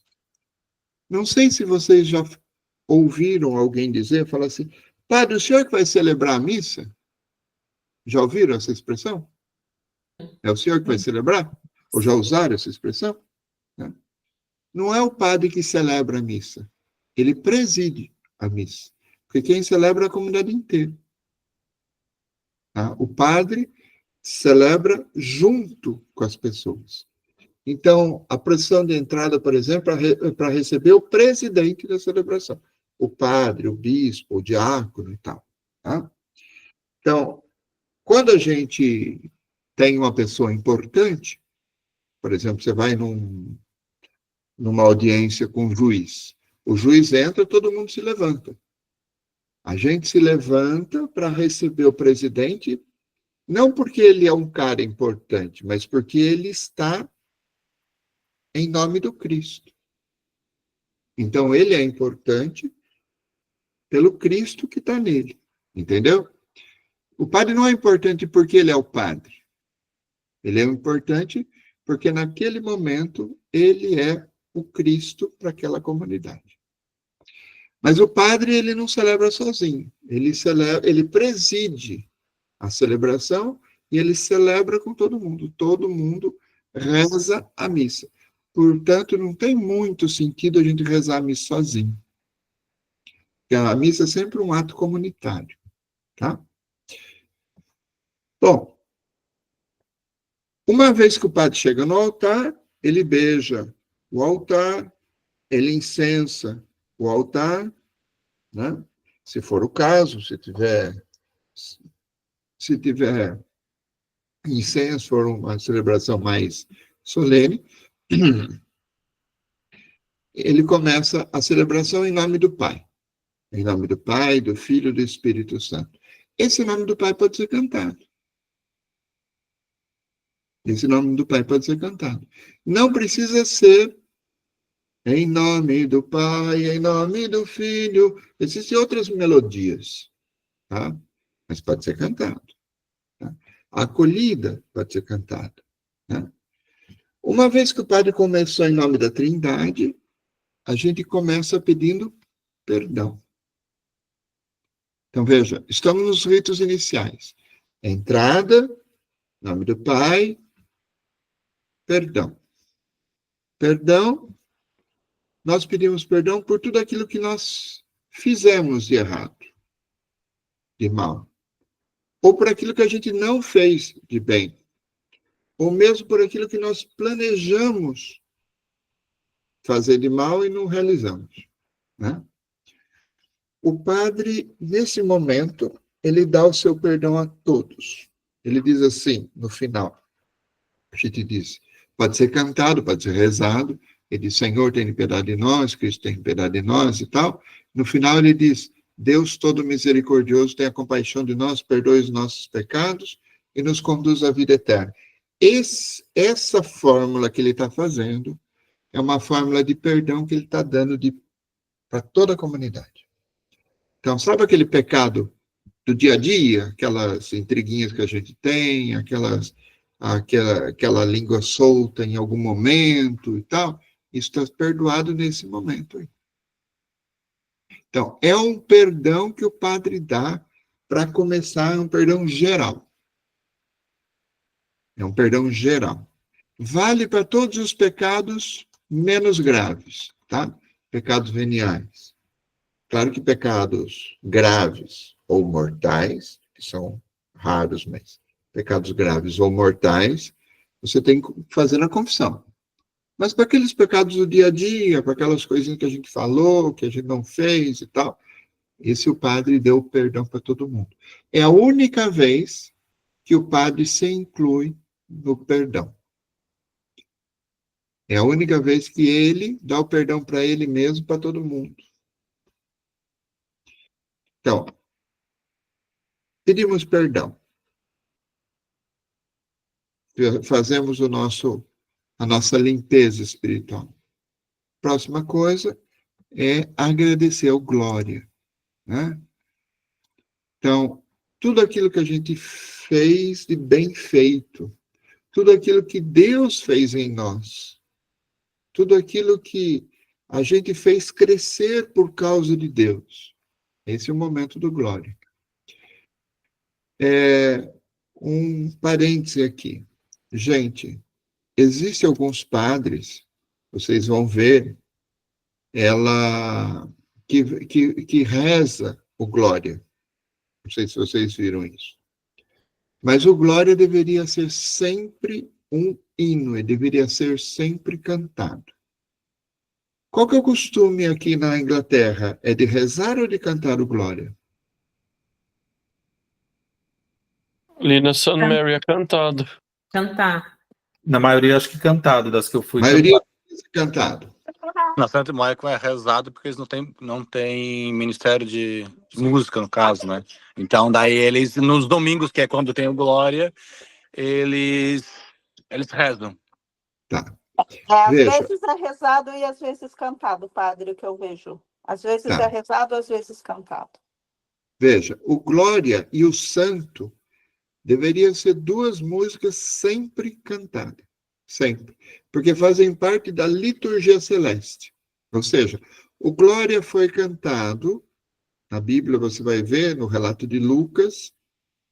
S1: Não sei se vocês já ouviram alguém falar assim, padre, o senhor que vai celebrar a missa? Já ouviram essa expressão? É o senhor que vai celebrar? Ou já usaram essa expressão? Não é o padre que celebra a missa. ele preside a missa. Porque quem celebra é a comunidade inteira. Tá? O padre celebra junto com as pessoas. Então, a procissão de entrada, por exemplo, é para receber o presidente da celebração. O padre, o bispo, o diácono e tal. Tá? Então, quando a gente tem uma pessoa importante, por exemplo, você vai numa audiência com o juiz entra, todo mundo se levanta. A gente se levanta para receber o presidente, não porque ele é um cara importante, mas porque ele está em nome do Cristo. Então, ele é importante pelo Cristo que está nele, entendeu? O padre não é importante porque ele é o padre. Ele é importante porque, naquele momento, ele é o Cristo para aquela comunidade. Mas o padre, ele não celebra sozinho. Ele preside a celebração e ele celebra com todo mundo. Todo mundo reza a missa. Portanto, não tem muito sentido a gente rezar a missa sozinho. Porque a missa é sempre um ato comunitário. Tá? Bom, uma vez que o padre chega no altar, ele beija o altar, ele incensa o altar, né? Se for o caso, se tiver incenso, for uma celebração mais solene, ele começa a celebração em nome do Pai. Em nome do Pai, do Filho e do Espírito Santo. Esse nome do Pai pode ser cantado. Esse nome do Pai pode ser cantado. Não precisa ser em nome do Pai, em nome do Filho. Existem outras melodias, tá? Mas pode ser cantado. Tá? A acolhida pode ser cantada. Tá? Uma vez que o padre começou em nome da Trindade, a gente começa pedindo perdão. Então, veja, estamos nos ritos iniciais. Entrada, nome do Pai, perdão. Perdão, nós pedimos perdão por tudo aquilo que nós fizemos de errado, de mal. Ou por aquilo que a gente não fez de bem. Ou mesmo por aquilo que nós planejamos fazer de mal e não realizamos. Né? O padre, nesse momento, ele dá o seu perdão a todos. Ele diz assim, no final, a gente diz, pode ser cantado, pode ser rezado, ele diz, Senhor, tem piedade de nós, Cristo tem piedade de nós e tal. No final ele diz, Deus todo misericordioso, tenha compaixão de nós, perdoe os nossos pecados e nos conduz à vida eterna. Essa fórmula que ele está fazendo é uma fórmula de perdão que ele está dando para toda a comunidade. Então, sabe aquele pecado do dia a dia, aquelas intriguinhas que a gente tem, aquela língua solta em algum momento e tal, isso está perdoado nesse momento aí. Então, é um perdão que o padre dá para começar, é um perdão geral. É um perdão geral. Vale para todos os pecados menos graves, tá? Pecados veniais. Claro que pecados graves ou mortais, que são raros, mas pecados graves ou mortais, você tem que fazer na confissão. Mas para aqueles pecados do dia a dia, para aquelas coisinhas que a gente falou, que a gente não fez e tal, esse o padre deu perdão para todo mundo. É a única vez que o padre se inclui no perdão. É a única vez que ele dá o perdão para ele mesmo, para todo mundo. Então, pedimos perdão. Fazemos a nossa limpeza espiritual. Próxima coisa é agradecer ao glória. Né? Então, tudo aquilo que a gente fez de bem feito, tudo aquilo que Deus fez em nós, tudo aquilo que a gente fez crescer por causa de Deus. Esse é o momento do glória. Um parêntese aqui. Gente, existem alguns padres, vocês vão ver, ela que reza o Glória. Não sei se vocês viram isso. Mas o Glória deveria ser sempre um hino, ele deveria ser sempre cantado. Qual que é o costume aqui na Inglaterra? É de rezar ou de cantar o Glória?
S4: Ali na St. Mary é cantado.
S2: Cantar.
S3: Na maioria, acho que cantado, das que eu fui.
S1: A maioria é cantado.
S7: Na Santa Michael é rezado porque eles não têm ministério de música, no caso, né? Então, daí eles, nos domingos, que é quando tem o Glória, eles rezam.
S1: Tá.
S8: Às
S1: Veja.
S8: vezes é rezado e às vezes cantado, padre, o que eu vejo. Às vezes
S1: Tá.
S8: é rezado, às vezes cantado.
S1: Veja, o Glória e o Santo deveriam ser duas músicas sempre cantadas. Sempre. Porque fazem parte da liturgia celeste. Ou seja, o Glória foi cantado, na Bíblia você vai ver, no relato de Lucas,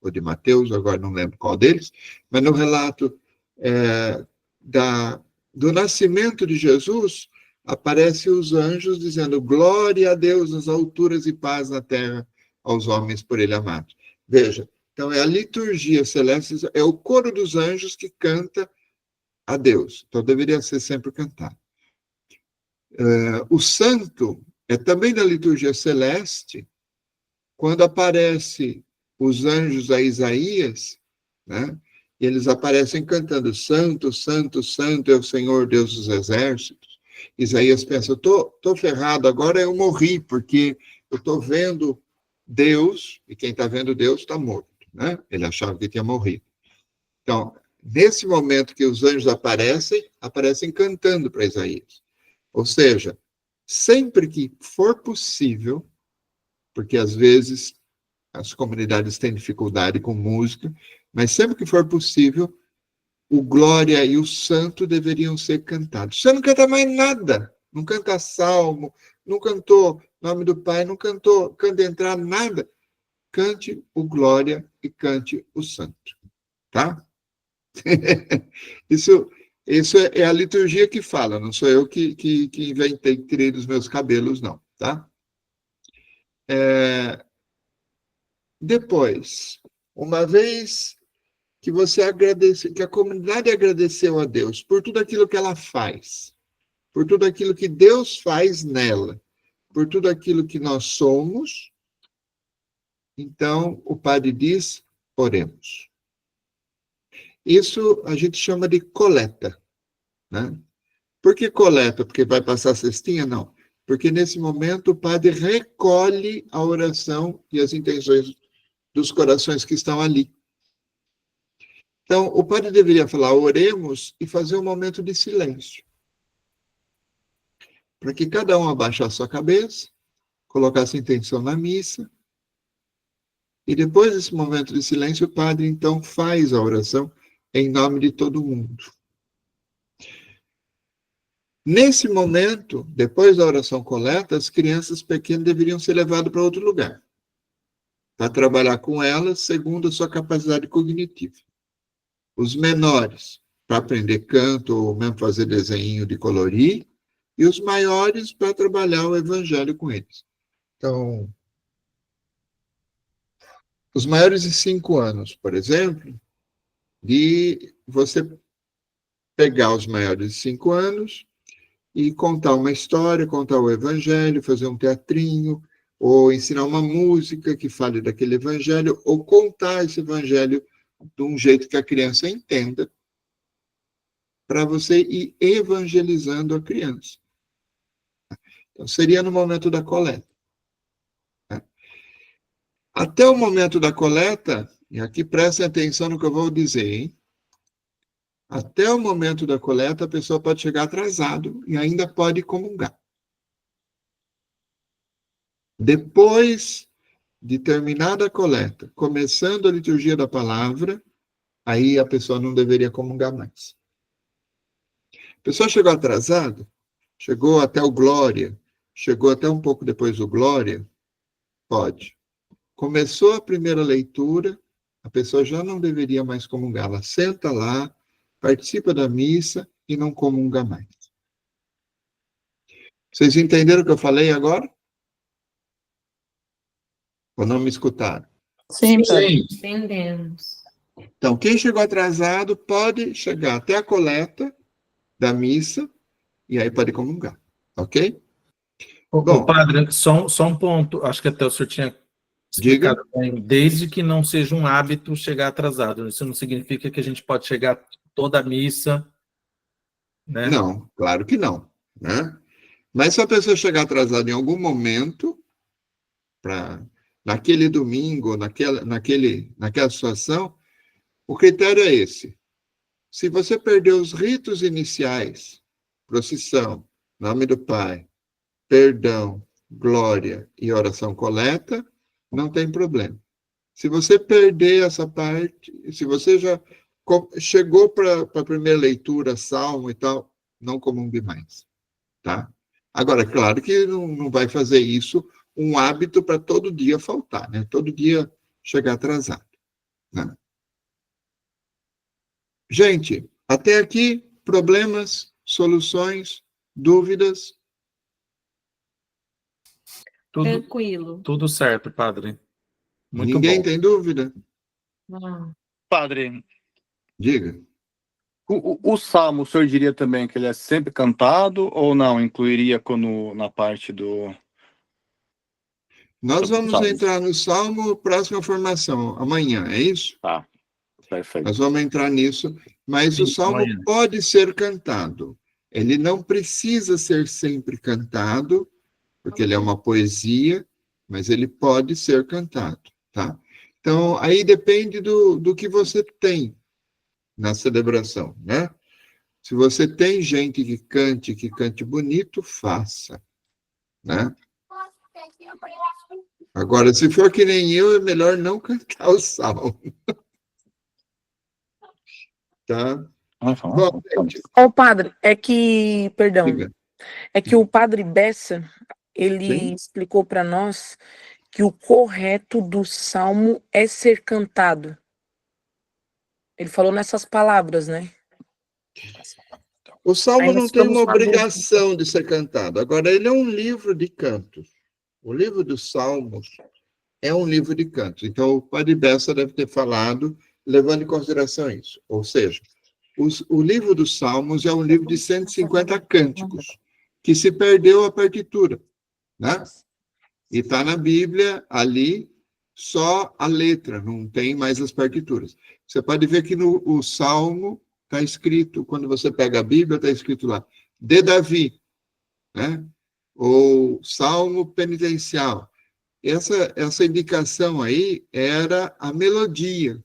S1: ou de Mateus, agora não lembro qual deles, mas no relato do nascimento de Jesus, aparecem os anjos dizendo glória a Deus nas alturas e paz na terra aos homens por ele amados. Veja, então é a liturgia celeste, é o coro dos anjos que canta a Deus. Então deveria ser sempre cantado. O santo é também da liturgia celeste, quando aparece os anjos a Isaías, né? E eles aparecem cantando santo, santo, santo é o Senhor Deus dos exércitos. Isaías pensa, tô ferrado, agora eu morri, porque eu estou vendo Deus, e quem está vendo Deus está morto, né? Ele achava que tinha morrido. Então, nesse momento que os anjos aparecem cantando para Isaías. Ou seja, sempre que for possível, porque às vezes as comunidades têm dificuldade com música, mas sempre que for possível, o Glória e o Santo deveriam ser cantados. Você não canta mais nada, não canta salmo, não cantou Nome do Pai, não canta entrar nada. Cante o Glória e cante o Santo, tá? Isso é a liturgia que fala, não sou eu que inventei, que tirei dos meus cabelos, não, tá? Depois, uma vez que você agradece, que a comunidade agradeceu a Deus por tudo aquilo que ela faz, por tudo aquilo que Deus faz nela, por tudo aquilo que nós somos, então o padre diz, oremos. Isso a gente chama de coleta, né? Por que coleta? Porque vai passar a cestinha? Não. Porque nesse momento o padre recolhe a oração e as intenções dos corações que estão ali. Então, o padre deveria falar, oremos, e fazer um momento de silêncio. Para que cada um abaixasse sua cabeça, colocasse a intenção na missa, e depois desse momento de silêncio, o padre, então, faz a oração em nome de todo mundo. Nesse momento, depois da oração coleta, as crianças pequenas deveriam ser levadas para outro lugar, para trabalhar com elas segundo a sua capacidade cognitiva. Os menores, para aprender canto ou mesmo fazer desenho de colorir, e os maiores para trabalhar o evangelho com eles. Então, os maiores de 5 anos, por exemplo, de você pegar os maiores de 5 anos e contar uma história, contar o evangelho, fazer um teatrinho, ou ensinar uma música que fale daquele evangelho, ou contar esse evangelho de um jeito que a criança entenda, para você ir evangelizando a criança. Então, seria no momento da coleta. Até o momento da coleta, e aqui prestem atenção no que eu vou dizer, hein? Até o momento da coleta, a pessoa pode chegar atrasado e ainda pode comungar. Depois de terminada a coleta, começando a liturgia da palavra, aí a pessoa não deveria comungar mais. A pessoa chegou atrasado, chegou até o Glória, chegou até um pouco depois do Glória, pode. Começou a primeira leitura, a pessoa já não deveria mais comungar. Ela senta lá, participa da missa e não comunga mais. Vocês entenderam o que eu falei agora? Ou não me escutaram?
S8: Sim, padre.
S2: Entendemos.
S1: Então, quem chegou atrasado pode chegar até a coleta da missa e aí pode comungar, ok? Bom,
S3: padre, só um ponto, acho que até o senhor tinha explicado bem, desde que não seja um hábito chegar atrasado. Isso não significa que a gente pode chegar toda a missa, né?
S1: Não, claro que não, né? Mas se a pessoa chegar atrasada em algum momento, naquele domingo, naquela situação, o critério é esse. Se você perdeu os ritos iniciais, procissão, nome do Pai, perdão, glória e oração coleta, não tem problema. Se você perder essa parte, se você já chegou para a primeira leitura, salmo e tal, não comungue mais, tá? Agora, claro que não vai fazer isso um hábito para todo dia faltar, né? Todo dia chegar atrasado, né? Gente, até aqui, problemas, soluções, dúvidas?
S2: Tranquilo.
S3: Tudo certo, padre. Muito
S1: Ninguém
S3: bom.
S1: tem dúvida?
S2: Não.
S7: Padre,
S1: Diga.
S7: o salmo, o senhor diria também que ele é sempre cantado ou não? Incluiria na parte do...
S1: Nós vamos
S7: Salmo.
S1: entrar no Salmo, próxima formação, amanhã, é isso?
S7: Tá, perfeito.
S1: Nós vamos entrar nisso, mas o
S3: Sim,
S1: Salmo
S3: amanhã.
S1: pode ser cantado. Ele não precisa ser sempre cantado, porque ele é uma poesia, mas ele pode ser cantado, tá? Então, aí depende do que você tem na celebração, né? Se você tem gente que cante bonito, faça, né? Agora, se for que nem eu, é melhor não cantar o salmo. Tá? Bom, gente,
S9: Ô, padre, perdão,
S1: diga.
S9: é que o padre Bessa, ele
S1: Sim.
S9: explicou para nós que o correto do salmo é ser cantado. Ele falou nessas palavras, né?
S1: O Salmo
S9: Aí nós
S1: não tem uma
S9: ficamos na dúvida.
S1: obrigação de ser cantado. Agora, ele é um livro de cantos. O livro dos Salmos é um livro de cantos. Então, o padre Bessa deve ter falado, levando em consideração isso. Ou seja, o livro dos Salmos é um livro de 150 cânticos, que se perdeu a partitura, né? E está na Bíblia, ali, só a letra, não tem mais as partituras. Você pode ver que no Salmo está escrito, quando você pega a Bíblia, está escrito lá, de Davi, né? Ou Salmo penitencial. Essa indicação aí era a melodia.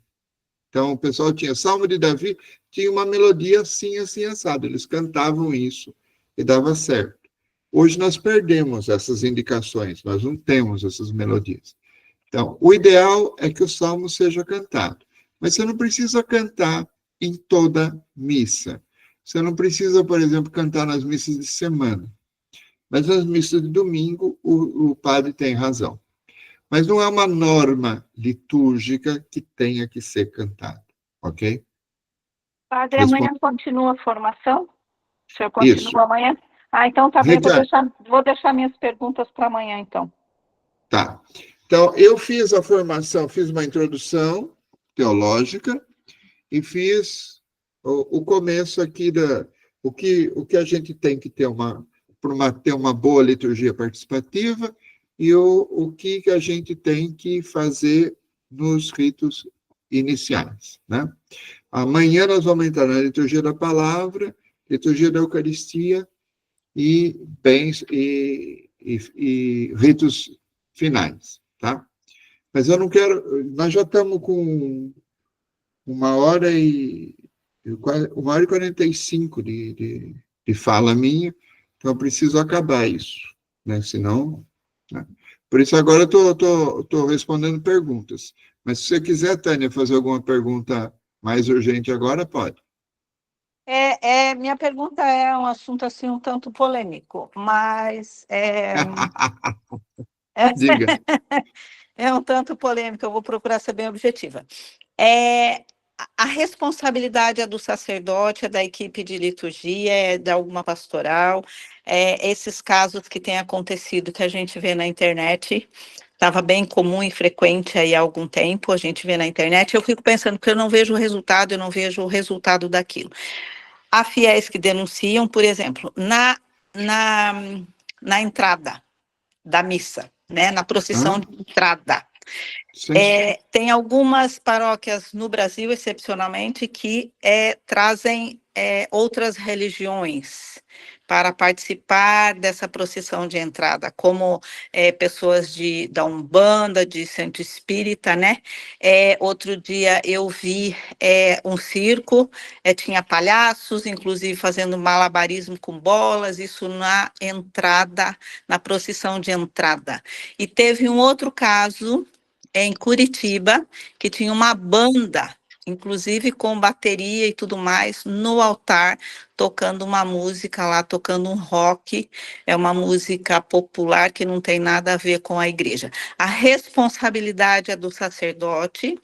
S1: Então, o pessoal tinha Salmo de Davi, tinha uma melodia assim, assim, assado. Eles cantavam isso e dava certo. Hoje nós perdemos essas indicações, nós não temos essas melodias. Então, o ideal é que o salmo seja cantado. Mas você não precisa cantar em toda missa. Você não precisa, por exemplo, cantar nas missas de semana. Mas nas missas de domingo, o padre tem razão. Mas não é uma norma litúrgica que tenha que ser cantada, ok?
S8: Padre, amanhã continua a formação? O senhor continua
S1: Isso.
S8: amanhã? Ah, então tá bem,
S1: Ricardo.
S8: vou deixar minhas perguntas para amanhã, então.
S1: Tá. Então, eu fiz a formação, fiz uma introdução teológica e fiz o começo aqui o que a gente tem que ter ter uma boa liturgia participativa e o que a gente tem que fazer nos ritos iniciais, né? Amanhã nós vamos entrar na liturgia da palavra, liturgia da Eucaristia e bens e ritos finais, tá? Mas eu não quero... Nós já estamos com 1h45 de fala minha, então eu preciso acabar isso, né? Senão... Né? Por isso agora eu estou respondendo perguntas. Mas se você quiser, Tânia, fazer alguma pergunta mais urgente agora, pode.
S8: Minha pergunta é um assunto assim um tanto polêmico, mas
S1: Diga.
S8: É um tanto polêmico, eu vou procurar ser bem objetiva. A responsabilidade é do sacerdote, é da equipe de liturgia, é de alguma pastoral, esses casos que têm acontecido, que a gente vê na internet, estava bem comum e frequente aí há algum tempo, a gente vê na internet, eu fico pensando que eu não vejo o resultado daquilo. Há fiéis que denunciam, por exemplo, na entrada da missa, né, na procissão de entrada. Tem algumas paróquias no Brasil, excepcionalmente, que trazem outras religiões para participar dessa procissão de entrada, como pessoas da Umbanda, de Centro Espírita, né? Outro dia eu vi um circo, tinha palhaços, inclusive fazendo malabarismo com bolas, isso na entrada, na procissão de entrada. E teve um outro caso em Curitiba, que tinha uma banda, inclusive com bateria e tudo mais, no altar, tocando uma música lá, tocando um rock, é uma música popular que não tem nada a ver com a igreja. A responsabilidade é do sacerdote,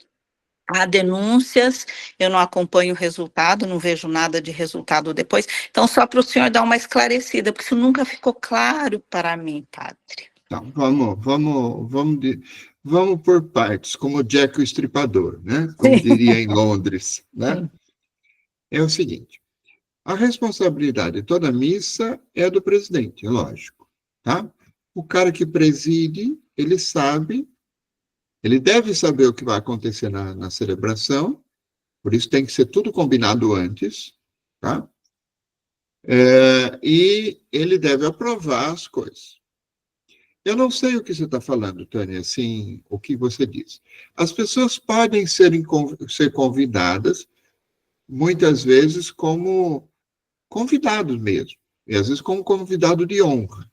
S8: há denúncias, eu não acompanho o resultado, não vejo nada de resultado depois, então só para o senhor dar uma esclarecida, porque isso nunca ficou claro para mim, padre.
S1: Então, vamos por partes, como Jack o Estripador, né? Como diria em Londres, né? É o seguinte, a responsabilidade de toda missa é do presidente, é lógico, tá? O cara que preside, ele deve saber o que vai acontecer na celebração, por isso tem que ser tudo combinado antes, tá? E ele deve aprovar as coisas. Eu não sei o que você está falando, Tânia, assim, o que você diz. As pessoas podem ser convidadas, muitas vezes, como convidados mesmo, e às vezes como convidado de honra.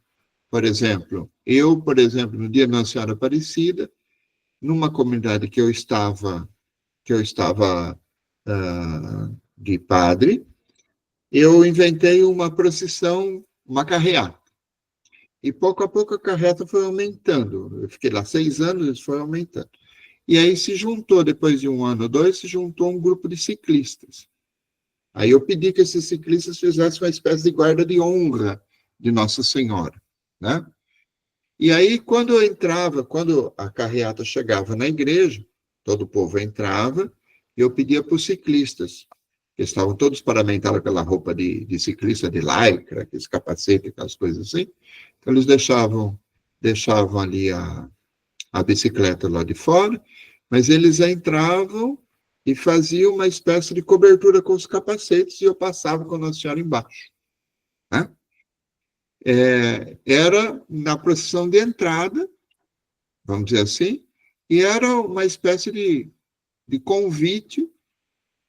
S1: Por exemplo, no dia da Nossa Senhora Aparecida, numa comunidade que eu estava de padre, eu inventei uma procissão, uma carreata. E pouco a pouco a carreta foi aumentando. Eu fiquei lá 6 anos, isso foi aumentando. E aí depois de 1 ano ou 2, se juntou um grupo de ciclistas. Aí eu pedi que esses ciclistas fizessem uma espécie de guarda de honra de Nossa Senhora, né? E aí, quando a carreata chegava na igreja, todo o povo entrava, e eu pedia para os ciclistas, que estavam todos paramentados pela roupa de ciclista de lycra, aqueles capacetes, aquelas coisas assim. Então, eles deixavam ali a bicicleta lá de fora, mas eles entravam e faziam uma espécie de cobertura com os capacetes e eu passava com a Nossa Senhora embaixo, né? Era na procissão de entrada, vamos dizer assim, e era uma espécie de convite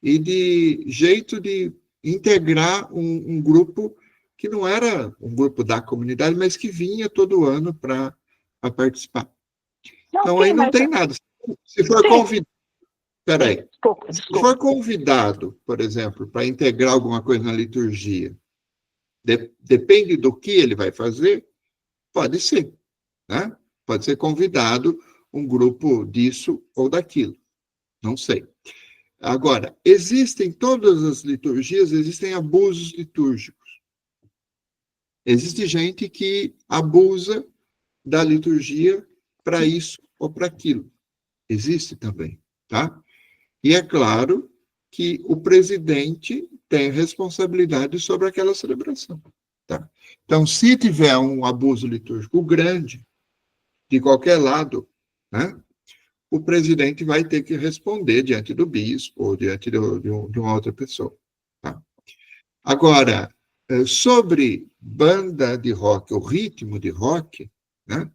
S1: e de jeito de integrar um grupo que não era um grupo da comunidade, mas que vinha todo ano para participar. Então, aí não tem nada. Se for convidado... Peraí. Se for convidado, por exemplo, para integrar alguma coisa na liturgia, depende do que ele vai fazer, pode ser, né? Pode ser convidado um grupo disso ou daquilo. Não sei. Agora, todas as liturgias, existem abusos litúrgicos. Existe gente que abusa da liturgia para isso ou para aquilo. Existe também, tá? E é claro que o presidente tem responsabilidade sobre aquela celebração, tá? Então, se tiver um abuso litúrgico grande, de qualquer lado, né, o presidente vai ter que responder diante do bispo ou diante de uma outra pessoa, tá? Agora, sobre banda de rock, o ritmo de rock, né,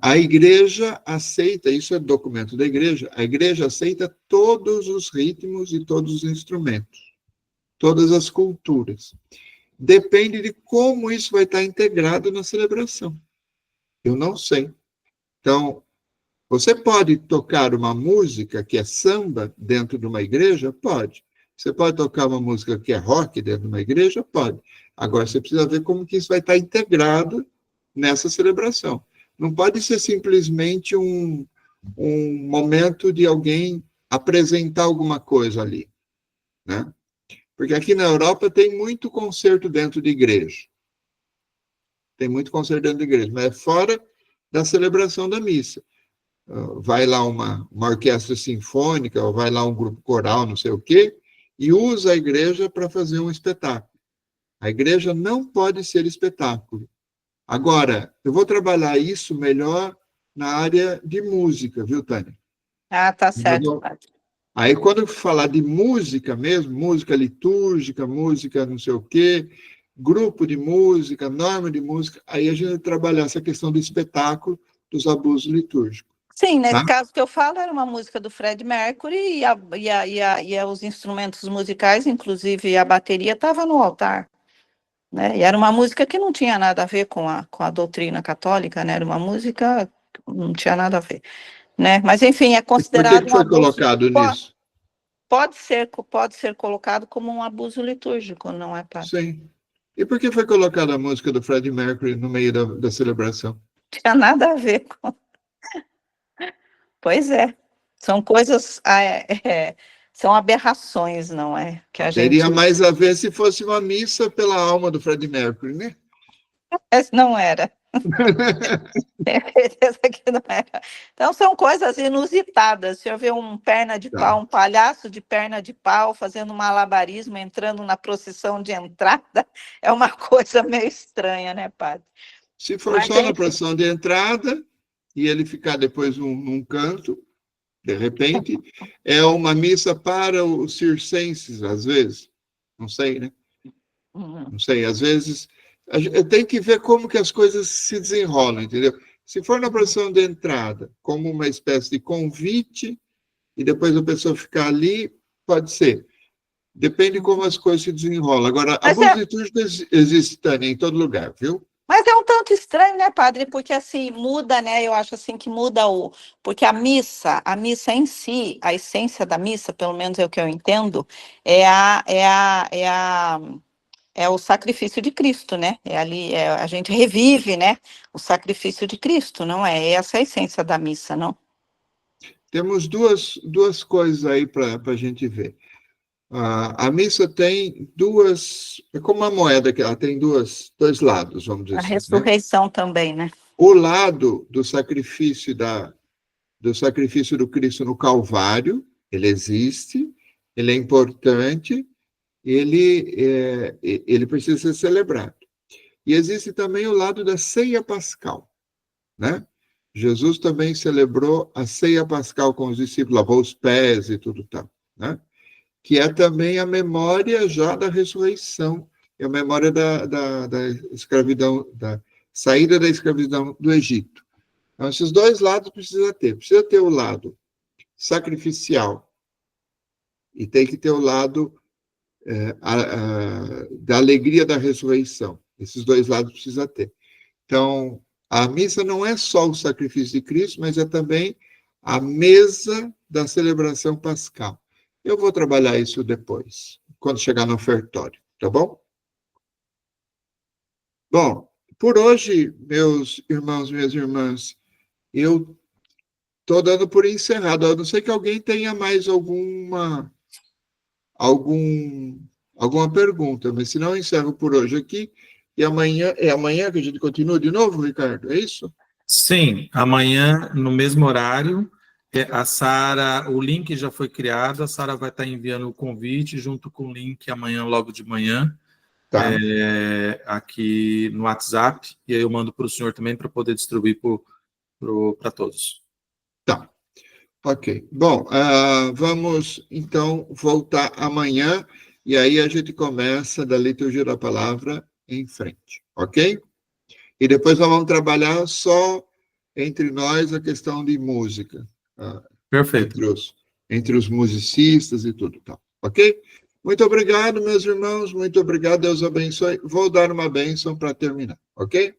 S1: a igreja aceita, isso é documento da igreja, a igreja aceita todos os ritmos e todos os instrumentos, todas as culturas. Depende de como isso vai estar integrado na celebração. Eu não sei. Então, você pode tocar uma música que é samba dentro de uma igreja? Pode. Você pode tocar uma música que é rock dentro de uma igreja? Pode. Agora, você precisa ver como que isso vai estar integrado nessa celebração. Não pode ser simplesmente um momento de alguém apresentar alguma coisa ali, né? Porque aqui na Europa tem muito concerto dentro de igreja. Tem muito concerto dentro de igreja, mas fora da celebração da missa. Vai lá uma orquestra sinfônica, ou vai lá um grupo coral, não sei o quê, e usa a igreja para fazer um espetáculo. A igreja não pode ser espetáculo. Agora, eu vou trabalhar isso melhor na área de música, viu, Tânia?
S8: Ah, tá certo, padre.
S1: Aí, quando eu falar de música mesmo, música litúrgica, música não sei o quê, grupo de música, norma de música, aí a gente vai trabalhar essa questão do espetáculo, dos abusos litúrgicos.
S8: Sim, nesse caso que eu falo, era uma música do Fred Mercury e os instrumentos musicais, inclusive a bateria, estava no altar. Né? E era uma música que não tinha nada a ver com a doutrina católica, né? Era uma música que não tinha nada a ver. Né? Mas, enfim, é considerado
S1: por que foi colocado nisso?
S8: Pode ser colocado como um abuso litúrgico, não é, padre?
S1: Sim. E por que foi colocada a música do Fred Mercury no meio da celebração?
S8: Não tinha nada a ver com... Pois é. São coisas... são aberrações, não é? Que a
S1: Teria
S8: gente...
S1: mais a ver se fosse uma missa pela alma do Fred Mercury, né?
S8: Não era. Tenho certeza que não era. Então, são coisas inusitadas. Se eu ver um palhaço de perna de pau fazendo malabarismo, entrando na procissão de entrada, é uma coisa meio estranha, né, padre?
S1: Se for só na procissão de entrada, e ele ficar depois num canto, de repente, é uma missa para os circenses, às vezes. Não sei, né? Não sei, às vezes... Tem que ver como que as coisas se desenrolam, entendeu? Se for na procissão de entrada, como uma espécie de convite, e depois a pessoa ficar ali, pode ser. Depende como as coisas se desenrolam. Agora, abuso litúrgico existe, Tânia, em todo lugar, viu?
S8: Mas é um tanto estranho, né, padre? Porque, assim, muda, né? Eu acho, assim, que muda Porque a missa em si, a essência da missa, pelo menos é o que eu entendo, é o sacrifício de Cristo, né? A gente revive, né? O sacrifício de Cristo, não é? Essa é a essência da missa, não?
S1: Temos duas coisas aí para a gente ver. A missa tem é como uma moeda, que ela tem dois lados, vamos dizer assim.
S8: A ressurreição também, né?
S1: O lado do sacrifício do Cristo no Calvário, ele existe, ele é importante, ele precisa ser celebrado. E existe também o lado da ceia pascal, né? Jesus também celebrou a ceia pascal com os discípulos, lavou os pés e tudo tal, né? Que é também a memória já da ressurreição, é a memória da escravidão, da saída da escravidão do Egito. Então, esses dois lados precisa ter o lado sacrificial e tem que ter o lado da alegria da ressurreição. Esses dois lados precisa ter. Então, a missa não é só o sacrifício de Cristo, mas é também a mesa da celebração pascal. Eu vou trabalhar isso depois, quando chegar no ofertório, tá bom? Bom, por hoje, meus irmãos, minhas irmãs, eu estou dando por encerrado. A não ser que alguém tenha mais alguma pergunta, mas se não, eu encerro por hoje aqui. E amanhã que a gente continua de novo, Ricardo, é isso?
S3: Sim, amanhã, no mesmo horário, a Sara, o link já foi criado, a Sara vai estar enviando o convite junto com o link amanhã, logo de manhã, aqui no WhatsApp, e aí eu mando para o senhor também para poder distribuir para todos.
S1: Tá, ok. Bom, vamos então voltar amanhã, e aí a gente começa da liturgia da palavra em frente, ok? E depois nós vamos trabalhar só entre nós a questão de música.
S3: Perfeito.
S1: Entre os musicistas e tudo, tá? Ok? Muito obrigado, meus irmãos, muito obrigado, Deus abençoe. Vou dar uma bênção para terminar, ok?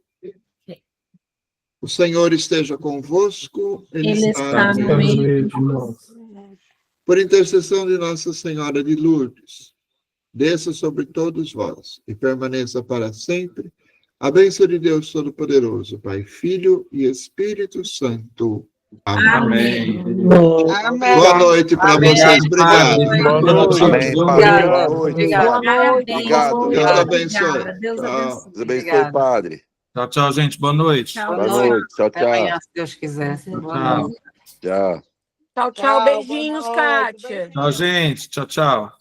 S1: O Senhor esteja convosco.
S2: Ele está no meio de nós.
S1: Por intercessão de Nossa Senhora de Lourdes, desça sobre todos vós e permaneça para sempre a bênção de Deus Todo-Poderoso, Pai, Filho e Espírito Santo. Amém.
S5: Amém.
S1: Boa noite para vocês. Obrigado.
S4: Boa noite.
S2: Obrigado.
S1: Deus abençoe.
S2: Deus abençoe.
S10: Deus abençoe, padre.
S3: Tchau, tchau, gente. Boa noite.
S2: Tchau.
S10: Boa noite. Tchau,
S11: Até
S10: tchau.
S11: amanhã, se Deus quiser.
S3: Tchau.
S10: Tchau.
S9: Tchau, tchau.
S5: Tchau,
S9: Beijinhos,
S5: boa noite,
S9: Kátia.
S5: beijinhos.
S3: Tchau, gente. Tchau, tchau.